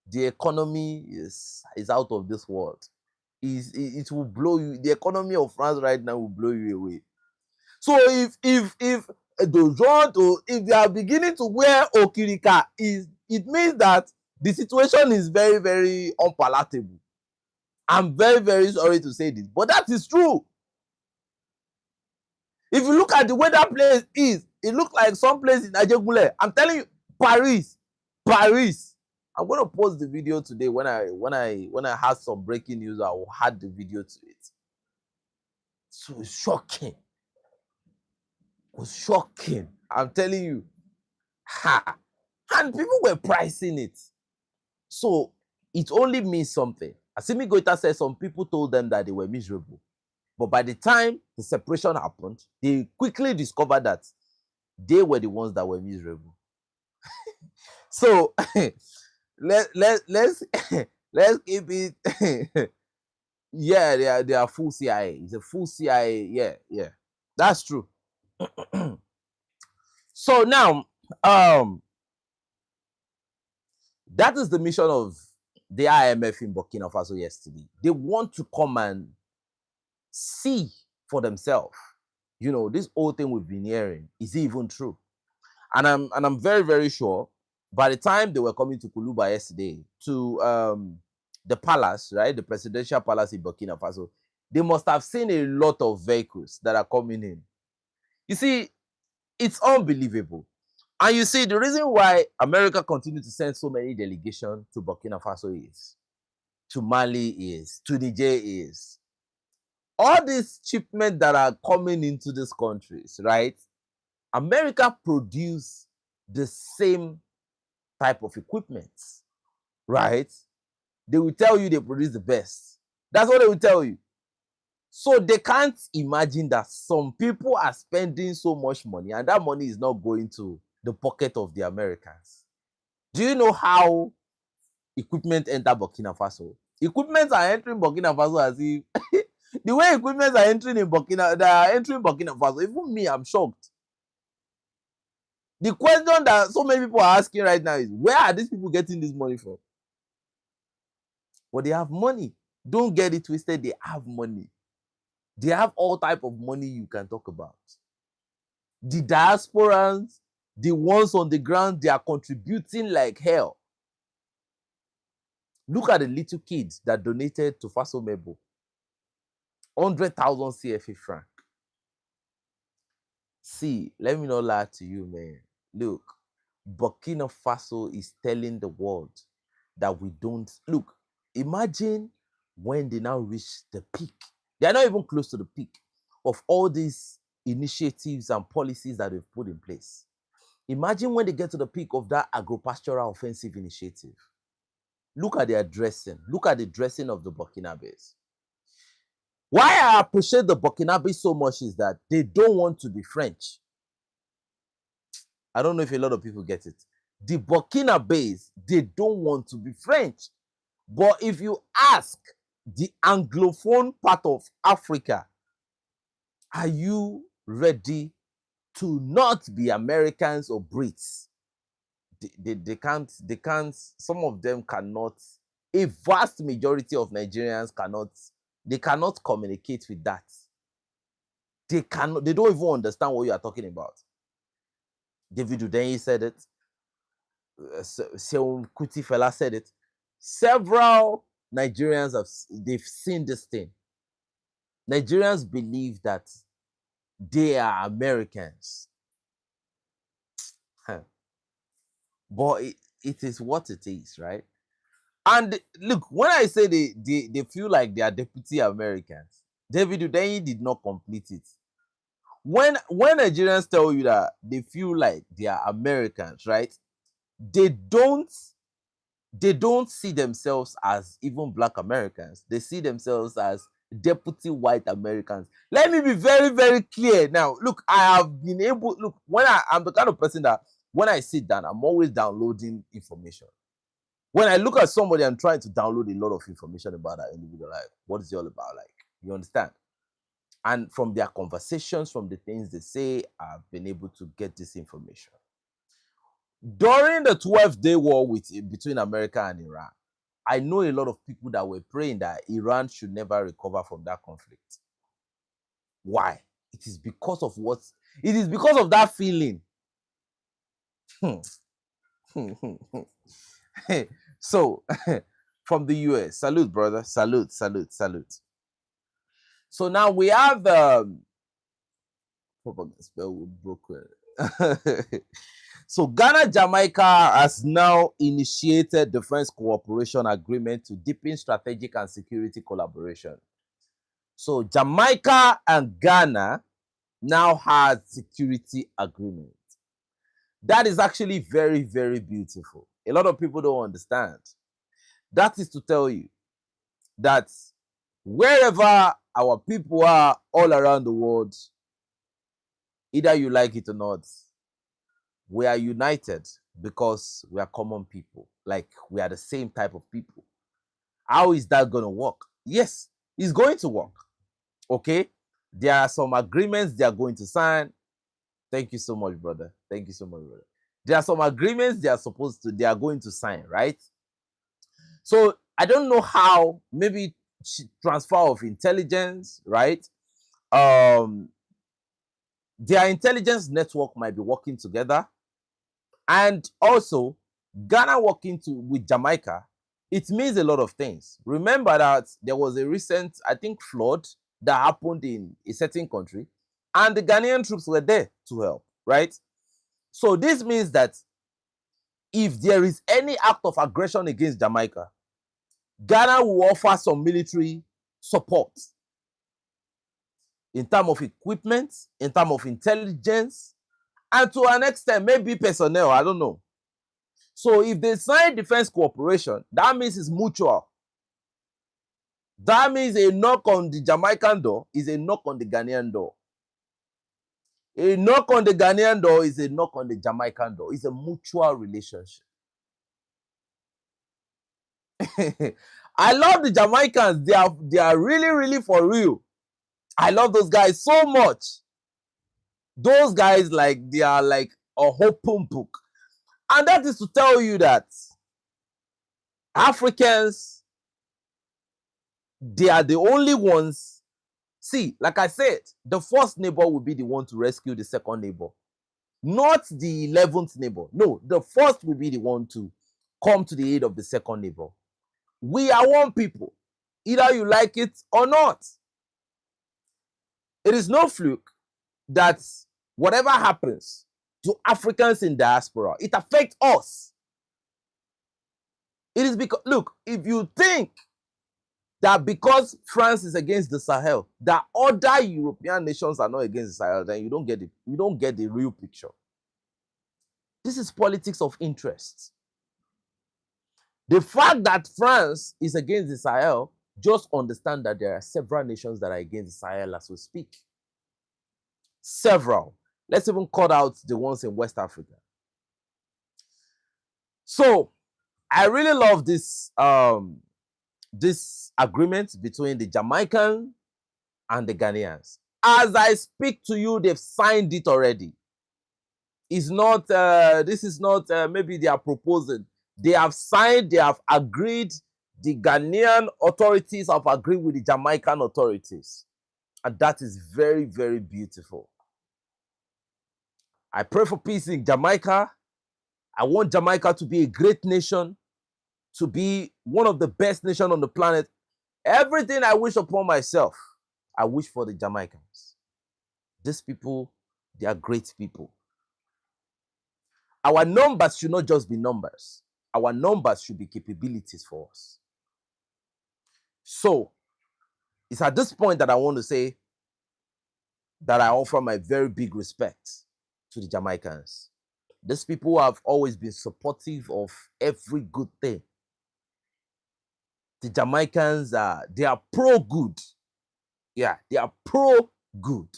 The economy is out of this world. It will blow you. The economy of France right now will blow you away. So if they are beginning to wear Okirika, it means that the situation is very, very unpalatable. I'm very, very sorry to say this, but that is true. If you look at the way that place is, it looks like some place in Ajegunle. I'm telling you, Paris. I'm going to post the video today. When I had some breaking news, I will add the video to it. So it's shocking. It was shocking. I'm telling you. And people were pricing it. So it only means something. Assimi Goita said some people told them that they were miserable. But by the time the separation happened, they quickly discovered that they were the ones that were miserable. So let's keep it. Yeah, they are full CIA. It's a full CIA. Yeah. That's true. So now, that is the mission of the IMF in Burkina Faso yesterday. They want to come and see for themselves. You know, this whole thing we've been hearing, is it even true? And I'm very, very sure by the time they were coming to Kuluba yesterday, to the palace, right, the presidential palace in Burkina Faso, they must have seen a lot of vehicles that are coming in. You see, it's unbelievable. And you see, the reason why America continues to send so many delegations to Burkina Faso is, to Mali is, to Niger is, all these shipments that are coming into these countries, right? America produce the same type of equipment, right? They will tell you they produce the best. That's what they will tell you. So they can't imagine that some people are spending so much money and that money is not going to the pocket of the Americans. Do you know how equipment enter Burkina Faso? Equipment are entering Burkina Faso as if the way equipment are entering Burkina Faso, even me, I'm shocked. The question that so many people are asking right now is, where are these people getting this money from? Well, they have money. Don't get it twisted. They have money. They have all type of money you can talk about. The diasporans The ones on the ground, they are contributing like hell. Look at the little kids that donated to Faso Mebo. 100,000 CFA franc. See, let me not lie to you, man. Look, Burkina Faso is telling the world that we don't. Look, imagine when they now reach the peak. They are not even close to the peak of all these initiatives and policies that they've put in place. Imagine when they get to the peak of that agro-pastoral offensive initiative. Look at their dressing. Look at the dressing of the Burkinabes. Why I appreciate the Burkinabes so much is that they don't want to be French. I don't know if a lot of people get it. The Burkinabes, they don't want to be French. But if you ask the Anglophone part of Africa, are you ready to not be Americans or Brits? They can't, some of them cannot, a vast majority of Nigerians cannot communicate with that. They don't even understand what you are talking about. David Udenyi said it. Seun Kuti fella said it. Several Nigerians they've seen this thing. Nigerians believe that they are Americans. But it is what it is, right? And look, when I say they feel like they are deputy Americans, David Udenyi did not complete it. When Nigerians tell you that they feel like they are Americans, right? They don't see themselves as even Black Americans. They see themselves as deputy white Americans. Let me be very, very clear now. Look, I have been able, look, I'm the kind of person that when I sit down, I'm always downloading information. When I look at somebody, I'm trying to download a lot of information about that individual. Like, what is it all about? Like, you understand? And from their conversations, from the things they say, I've been able to get this information. During the 12-day war between America and Iran, I know a lot of people that were praying that Iran should never recover from that conflict. Why? It is because of that feeling. So, from the US, salute, brother. Salute. So now we have broken. So Ghana-Jamaica has now initiated defense cooperation agreement to deepen strategic and security collaboration. So Jamaica and Ghana now has security agreement. That is actually very, very beautiful. A lot of people don't understand. That is to tell you that wherever our people are all around the world, either you like it or not, we are united because we are common people. Like, we are the same type of people. How is that going to work? Yes, it's going to work. Okay? There are some agreements they are going to sign. Thank you so much, brother. Thank you so much, brother. There are some agreements they are going to sign, right? So I don't know how, maybe transfer of intelligence, right? Their intelligence network might be working together. And also, Ghana working with Jamaica, it means a lot of things. Remember that there was a recent, I think, flood that happened in a certain country, and the Ghanaian troops were there to help, right? So this means that if there is any act of aggression against Jamaica, Ghana will offer some military support in terms of equipment, in terms of intelligence, and to an extent, maybe personnel, I don't know. So if they sign defense cooperation, that means it's mutual. That means a knock on the Jamaican door is a knock on the Ghanaian door. A knock on the Ghanaian door is a knock on the Jamaican door. It's a mutual relationship. I love the Jamaicans. They are really, really for real. I love those guys so much. Those guys, like, they are like a open book. And that is to tell you that Africans, they are the only ones. See, like I said, the first neighbor will be the one to rescue the second neighbor. not the 11th neighbor. No, the first will be the one to come to the aid of the second neighbor. We are one people, either you like it or not. It is no fluke that whatever happens to Africans in diaspora, it affects us. It is because, look, if you think that because France is against the Sahel, that other European nations are not against the Sahel, then you don't get it. You don't get the real picture. This is politics of interest. The fact that France is against the Sahel, just understand that there are several nations that are against the Sahel as we speak. Several. Let's even cut out the ones in West Africa. So I really love this this agreement between the Jamaican and the Ghanaians. As I speak to you, they've signed it already. It's not this is not maybe they are proposing. They have signed, they have agreed. The Ghanaian authorities have agreed with the Jamaican authorities. And that is very, very beautiful. I pray for peace in Jamaica. I want Jamaica to be a great nation, to be one of the best nations on the planet. Everything I wish upon myself, I wish for the Jamaicans. These people, they are great people. Our numbers should not just be numbers. Our numbers should be capabilities for us. So, it's at this point that I want to say that I offer my very big respect to the Jamaicans. These people have always been supportive of every good thing. The Jamaicans they are pro-good. Yeah, they are pro-good.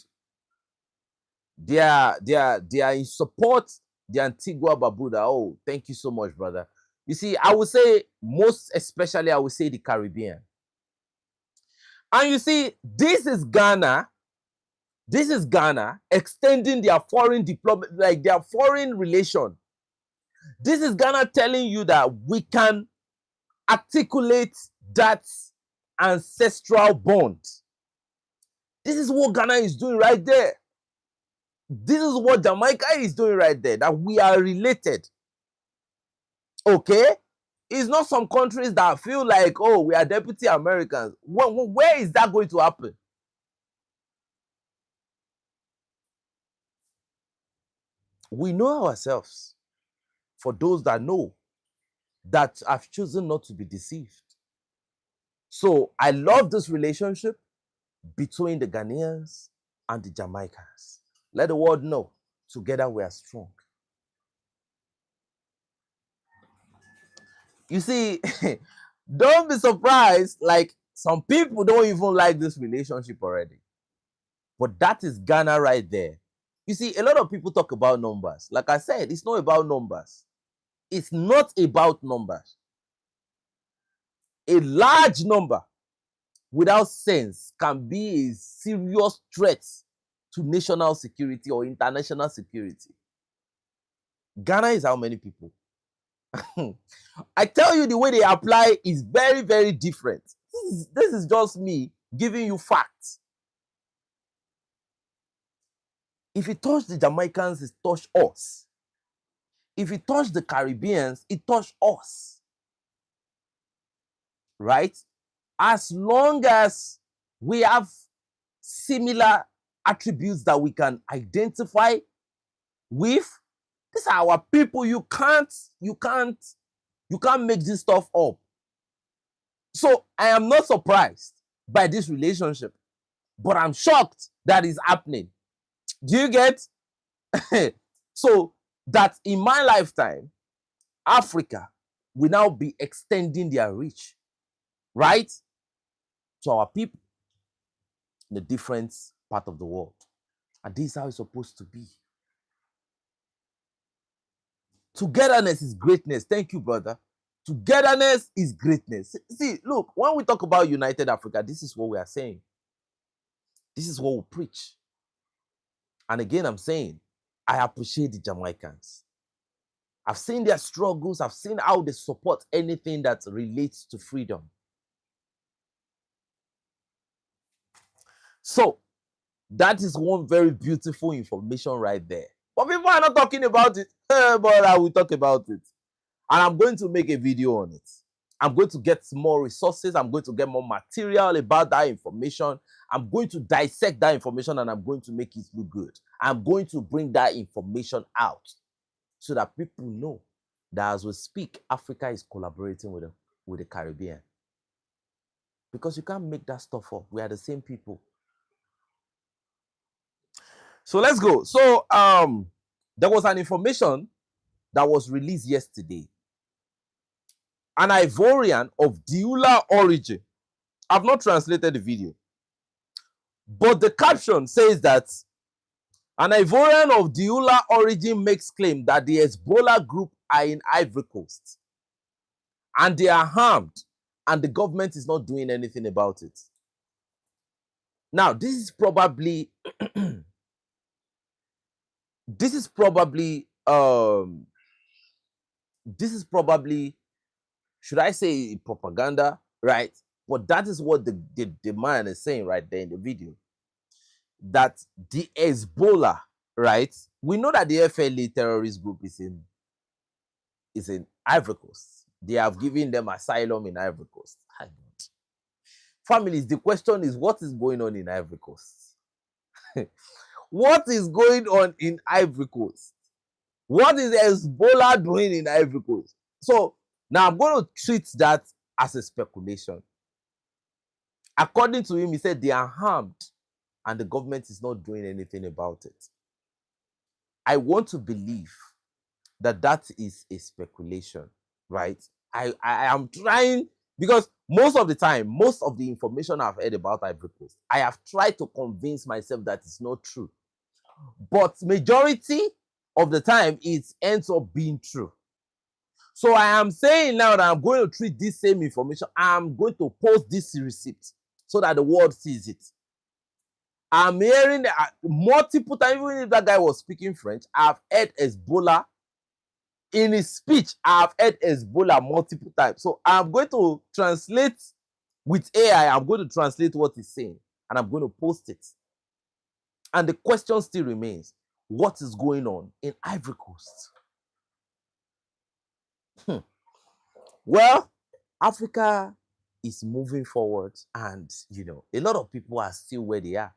They are in support the Antigua Barbuda. Oh, thank you so much, brother. You see, I would say most especially, I would say the Caribbean. And you see, this is Ghana extending their foreign diplomacy, like their foreign relation. This is Ghana telling you that we can articulate that ancestral bond. This is what Ghana is doing right there. This is what Jamaica is doing right there, that we are related. Okay? It's not some countries that feel like, oh, we are deputy Americans. Where is that going to happen? We know ourselves. For those that know, that have chosen not to be deceived. So I love this relationship between the Ghanaians and the Jamaicans. Let the world know, together we are strong. You see, don't be surprised, like some people don't even like this relationship already. But that is Ghana right there. You see, a lot of people talk about numbers. Like I said, it's not about numbers. It's not about numbers. A large number without sense can be a serious threat to national security or international security. Ghana is how many people? I tell you, the way they apply is very, very different. This is just me giving you facts. If it touch the Jamaicans, it touch us. If it touch the Caribbeans, it touch us. Right? As long as we have similar attributes that we can identify with, these are our people. You can't make this stuff up. So I am not surprised by this relationship, but I'm shocked that is happening. Do you get? So that in my lifetime, Africa will now be extending their reach, right, to our people in a different part of the world. And this is how it's supposed to be. Togetherness is greatness. Thank you, brother. Togetherness is greatness. See, look, when we talk about United Africa, this is what we are saying. This is what we preach. And again, I'm saying, I appreciate the Jamaicans. I've seen their struggles. I've seen how they support anything that relates to freedom. So, that is one very beautiful information right there. But before are not talking about it, but I will talk about it. And I'm going to make a video on it. I'm going to get more resources. I'm going to get more material about that information. I'm going to dissect that information and I'm going to make it look good. I'm going to bring that information out so that people know that as we speak, Africa is collaborating with the Caribbean. Because you can't make that stuff up. We are the same people. So let's go. So there was an information that was released yesterday. An Ivorian of Dioula origin. I've not translated the video. But the caption says that an Ivorian of Dioula origin makes claim that the Hezbollah group are in Ivory Coast. And they are harmed. And the government is not doing anything about it. Now, this is probably should I say propaganda, right? But that is what the man is saying right there in the video. That the Hezbollah, right? We know that the FLA terrorist group is in Ivory Coast. They have given them asylum in Ivory Coast. Families, the question is, what is going on in Ivory Coast? What is going on in Ivory Coast? What is Hezbollah doing in Ivory Coast? So now I'm going to treat that as a speculation. According to him, he said they are harmed and the government is not doing anything about it. I want to believe that that is a speculation, right? I am trying, because most of the time, most of the information I've heard about Ivory Coast, I have tried to convince myself that it's not true. But majority of the time, it ends up being true. So I am saying now that I'm going to treat this same information. I'm going to post this receipt so that the world sees it. I'm hearing multiple times, even if that guy was speaking French, I've heard Hezbollah in his speech. I've heard Hezbollah multiple times. So I'm going to translate with AI. I'm going to translate what he's saying and I'm going to post it. And the question still remains, what is going on in Ivory Coast? Well, Africa is moving forward and, a lot of people are still where they are.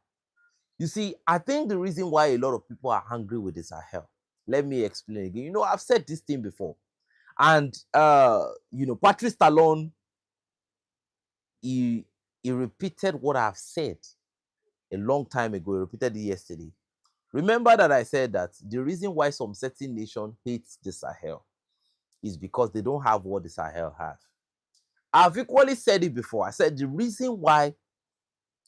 You see, I think the reason why a lot of people are angry with the Sahel, let me explain again. I've said this thing before. And, Patrice Talon, he repeated what I've said a long time ago. He repeated it yesterday. Remember that I said that the reason why some certain nation hates the Sahel is because they don't have what the Sahel have. I've equally said it before. I said the reason why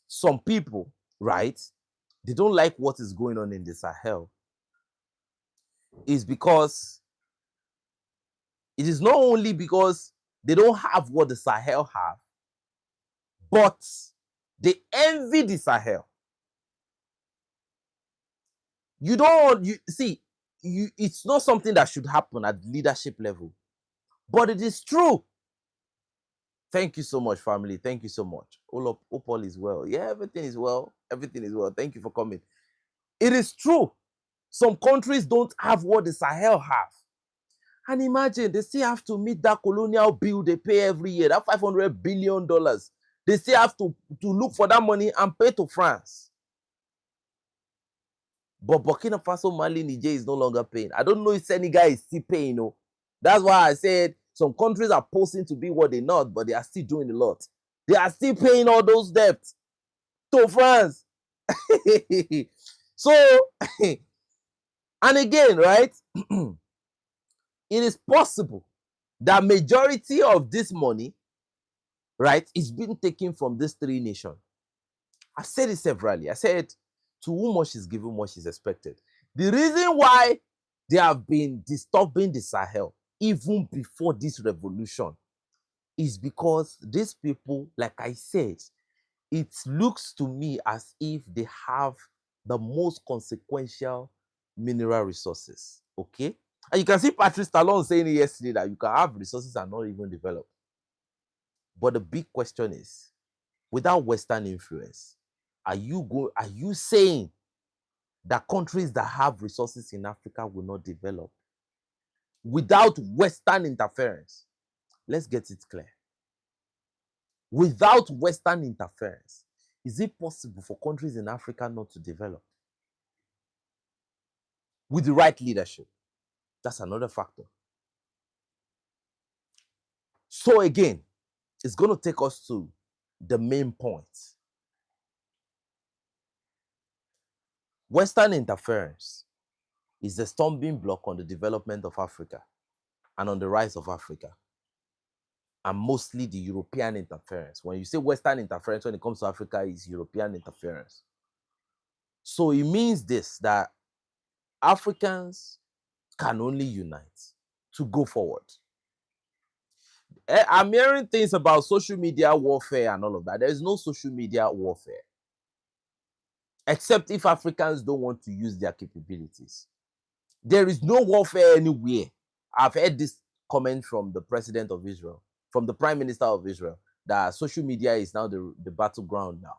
some people, right, they don't like what is going on in the Sahel is because it is not only because they don't have what the Sahel have, but they envy the Sahel. It's not something that should happen at leadership level, but it is true. Thank you so much, family. Thank you so much. Hope all is well. Yeah, everything is well. Everything is well. Thank you for coming. It is true. Some countries don't have what the Sahel have. And imagine, they still have to meet that colonial bill they pay every year, that $500 billion. They still have to look for that money and pay to France. But Burkina Faso, Mali, Niger is no longer paying. I don't know if Senegal is still paying. That's why I said some countries are posing to be what they're not, but they are still doing a lot. They are still paying all those debts to France. So, and again, right? It is possible that majority of this money, right, is being taken from these three nations. I've said it severally. I said, to whom much is given, much is expected. The reason why they have been disturbing the Sahel even before this revolution is because these people, like I said, it looks to me as if they have the most consequential mineral resources. Okay? And you can see Patrice Talon saying it yesterday that you can have resources and not even develop. But the big question is, without Western influence, are you saying that countries that have resources in Africa will not develop without Western interference. Let's get it clear. Without Western interference, is it possible for countries in Africa not to develop? With the right leadership. That's another factor. So again, it's going to take us to the main point. Western interference is the stumbling block on the development of Africa and on the rise of Africa, and mostly the European interference. When you say Western interference when it comes to Africa, is European interference. So it means this, that Africans can only unite to go forward. I'm hearing things about social media warfare and all of that. There is no social media warfare, except if Africans don't want to use their capabilities. There is no warfare anywhere. I've heard this comment from the president of Israel, from the prime minister of Israel, that social media is now the battleground now.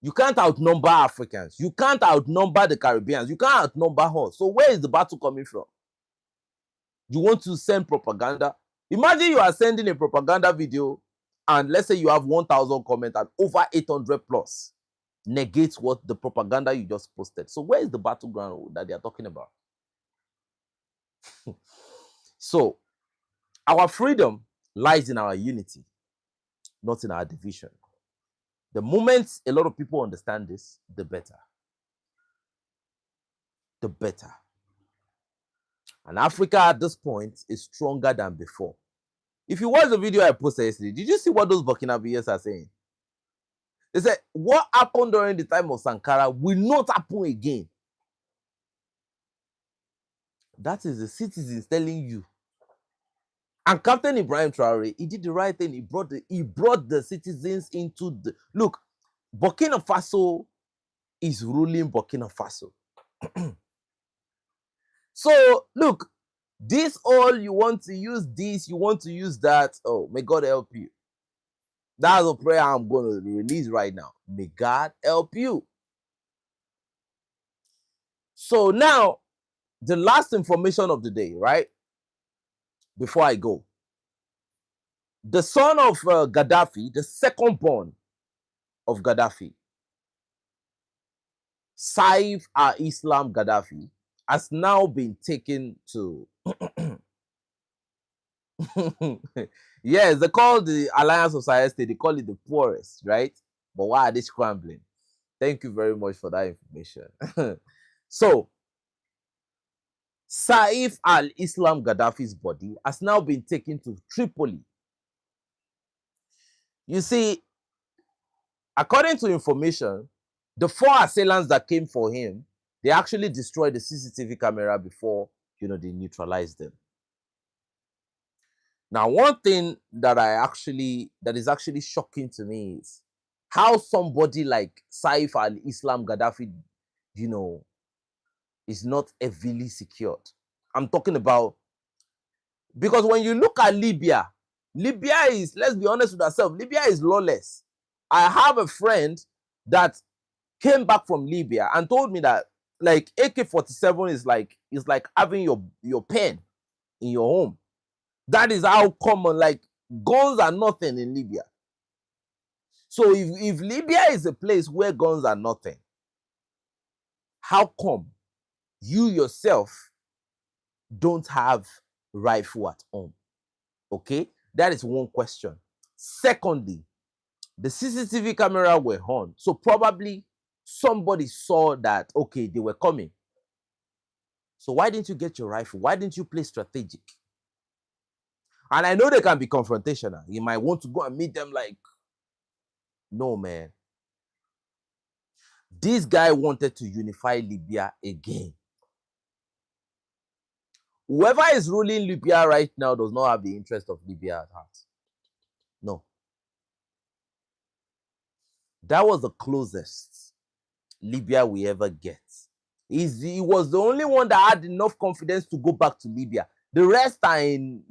You can't outnumber Africans. You can't outnumber the Caribbeans. You can't outnumber us. So where is the battle coming from? You want to send propaganda? Imagine you are sending a propaganda video and let's say you have 1,000 comments and over 800 plus negates what the propaganda you just posted. So where is the battleground that they are talking about? So our freedom lies in our unity, not in our division. The moment a lot of people understand this, the better. The better. And Africa at this point is stronger than before. If you watch the video I posted yesterday, did you see what those Burkinabés are saying? They said, what happened during the time of Sankara will not happen again. That is the citizens telling you. And Captain Ibrahim Traore, he did the right thing. He brought the citizens into the... Look, Burkina Faso is ruling Burkina Faso. So, look, this all you want to use this, you want to use that. Oh, may God help you. That's a prayer I'm going to release right now. May God help you. So now, the last information of the day, right? Before I go. The son of Gaddafi, the second born of Gaddafi, Saif al-Islam Gaddafi, has now been taken to... Yes, they call the Alliance of Sahel State, they call it the poorest, right? But why are they scrambling? Thank you very much for that information. So, Saif al-Islam Gaddafi's body has now been taken to Tripoli. You see, according to information, the 4 assailants that came for him, they actually destroyed the CCTV camera before, they neutralized them. Now, one thing that is actually shocking to me is how somebody like Saif al-Islam Gaddafi, is not heavily secured. I'm talking about, because when you look at Libya is, let's be honest with ourselves, Libya is lawless. I have a friend that came back from Libya and told me that like AK-47 is like having your pen in your home. That is how common, like guns are nothing in Libya. So if Libya is a place where guns are nothing, how come you yourself don't have rifle at home? Okay, that is one question. Secondly, the CCTV camera were on, so probably somebody saw that, okay, they were coming. So why didn't you get your rifle? Why didn't you play strategic? And I know they can be confrontational. You might want to go and meet them like, no, man. This guy wanted to unify Libya again. Whoever is ruling Libya right now does not have the interest of Libya at heart. No. That was the closest Libya we ever get. He was the only one that had enough confidence to go back to Libya. The rest are in,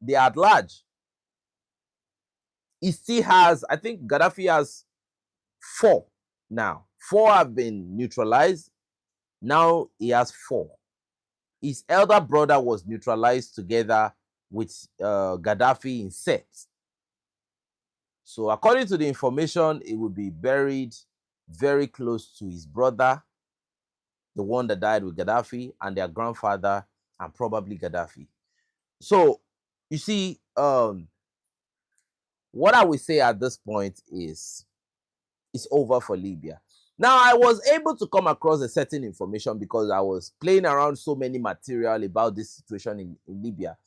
they are at large. He still has, I think Gaddafi has 4 now. 4 have been neutralized. Now he has 4. His elder brother was neutralized together with Gaddafi in Set. So according to the information, he would be buried very close to his brother, the one that died with Gaddafi, and their grandfather, and probably Gaddafi. So you see, what I would say at this point is it's over for Libya. Now, I was able to come across a certain information because I was playing around so many material about this situation in Libya.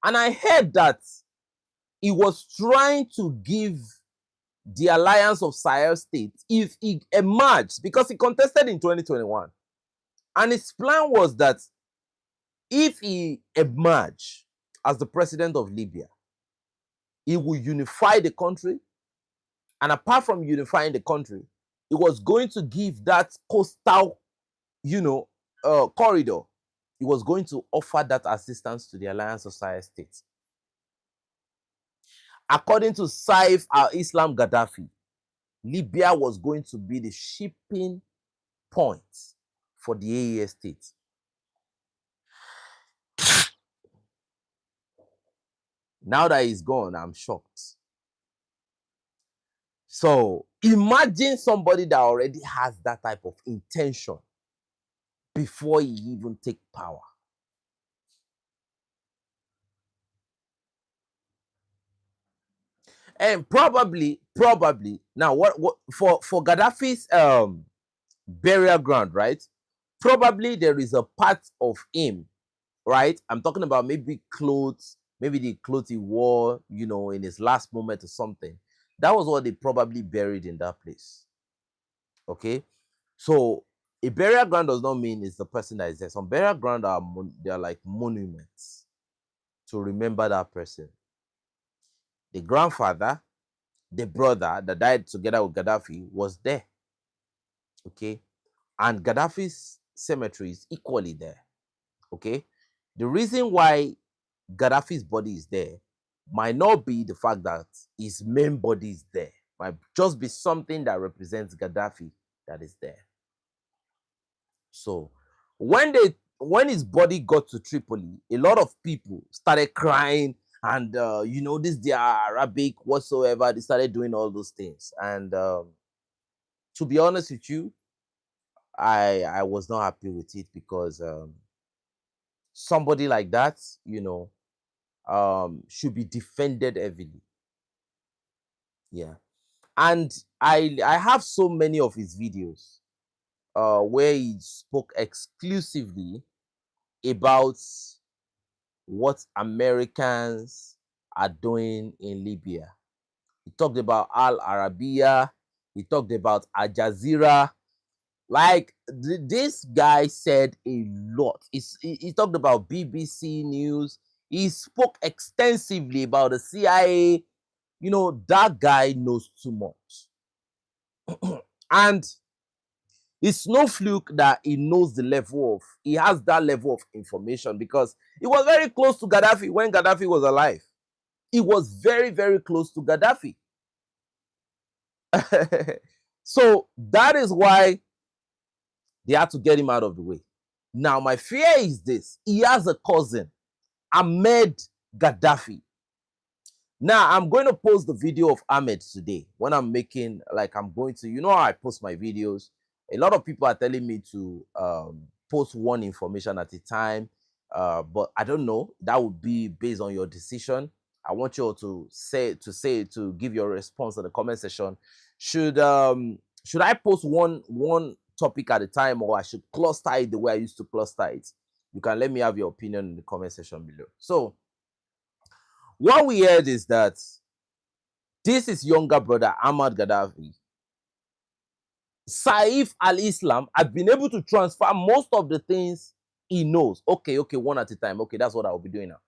And I heard that he was trying to give the alliance of Sahel states, if he emerged, because he contested in 2021. And his plan was that if he emerged as the president of Libya, he would unify the country. And apart from unifying the country, it was going to give that coastal, corridor. It was going to offer that assistance to the Alliance of Sahel States. According to Saif al-Islam Gaddafi, Libya was going to be the shipping point for the AES states. Now that he's gone, I'm shocked. So imagine somebody that already has that type of intention before he even take power. And probably now what for Gaddafi's burial ground, right? Probably there is a part of him, right? I'm talking about maybe clothes, maybe the clothes he wore, in his last moment or something. That was what they probably buried in that place. Okay, so a burial ground does not mean it's the person that is there. Some burial ground they are like monuments to remember that person. The grandfather, the brother that died together with Gaddafi was there. Okay, and Gaddafi's cemetery is equally there. Okay, the reason why Gaddafi's body is there might not be the fact that his main body is there, might just be something that represents Gaddafi that is there. So when his body got to Tripoli, a lot of people started crying, and this their Arabic whatsoever. They started doing all those things, and to be honest with you, I was not happy with it because somebody like that, should be defended heavily. Yeah, and I have so many of his videos where he spoke exclusively about what Americans are doing in Libya. He talked about Al Arabiya. He talked about Al Jazeera. Like this guy said a lot. He talked about BBC News. He spoke extensively about the CIA. That guy knows too much. And it's no fluke that he has that level of information because he was very close to Gaddafi when Gaddafi was alive. He was very, very close to Gaddafi. So that is why they had to get him out of the way. Now, my fear is this. He has a cousin, Ahmed Gaddafi. Now, I'm going to post the video of Ahmed today when I'm making, I'm going to, how I post my videos. A lot of people are telling me to post one information at a time, but I don't know. That would be based on your decision. I want you all to give your response in the comment section. Should I post one topic at a time, or I should cluster it the way I used to cluster it? You can let me have your opinion in the comment section below. So what we heard is that this is younger brother Ahmad Gaddafi. Saif al-Islam had been able to transfer most of the things he knows. Okay, one at a time. Okay, that's what I'll be doing now.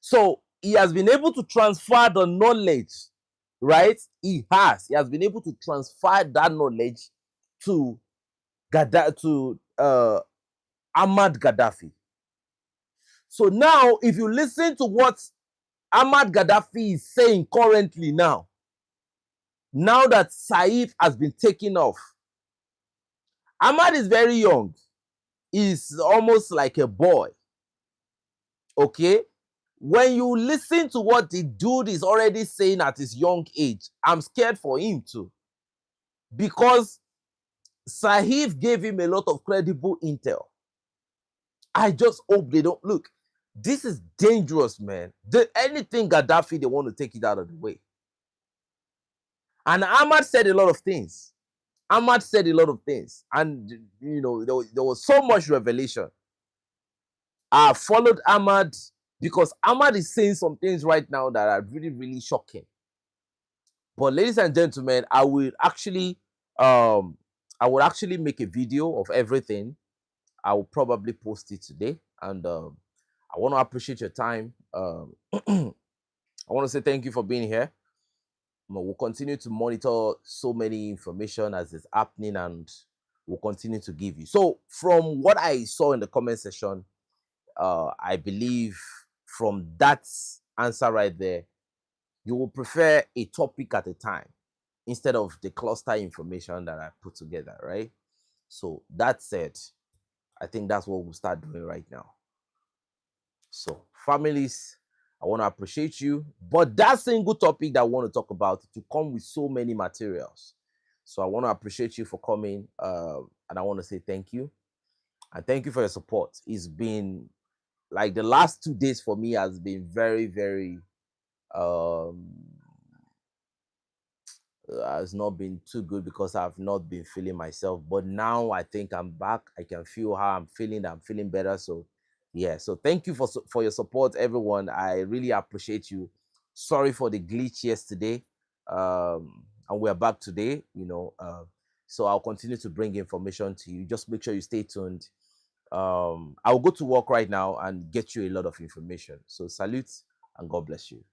So he has been able to transfer the knowledge, right? He has been able to transfer that knowledge to Ahmad Gaddafi. So now, if you listen to what Ahmad Gaddafi is saying currently now that Saif has been taken off, Ahmad is very young. is almost like a boy. Okay, when you listen to what the dude is already saying at his young age, I'm scared for him too, because Sahif gave him a lot of credible intel. I just hope they don't look. This is dangerous, man. Anything Gaddafi, they want to take it out of the way. And Ahmad said a lot of things. Ahmad said a lot of things. And, you know, there was so much revelation. I followed Ahmad because Ahmad is saying some things right now that are really, really shocking. But ladies and gentlemen, I will actually make a video of everything. I will probably post it today. And I want to appreciate your time. I want to say thank you for being here. We'll continue to monitor so many information as it's happening, and we'll continue to give you. So from what I saw in the comment section, I believe from that answer right there, you will prefer a topic at a time instead of the cluster information that I put together, right? So that said, I think that's what we'll start doing right now. So families, I want to appreciate you, but that single topic that I want to talk about to come with so many materials. So I want to appreciate you for coming, and I want to say thank you, and thank you for your support. It's been like the last 2 days for me has been very, very um has not been too good because I've not been feeling myself. But now I think I'm back. I can feel how I'm feeling. I'm feeling better. So yeah. So thank you for your support, everyone. I really appreciate you. Sorry for the glitch yesterday. And we're back today. So I'll continue to bring information to you. Just make sure you stay tuned. I'll go to work right now and get you a lot of information. So salute and God bless you.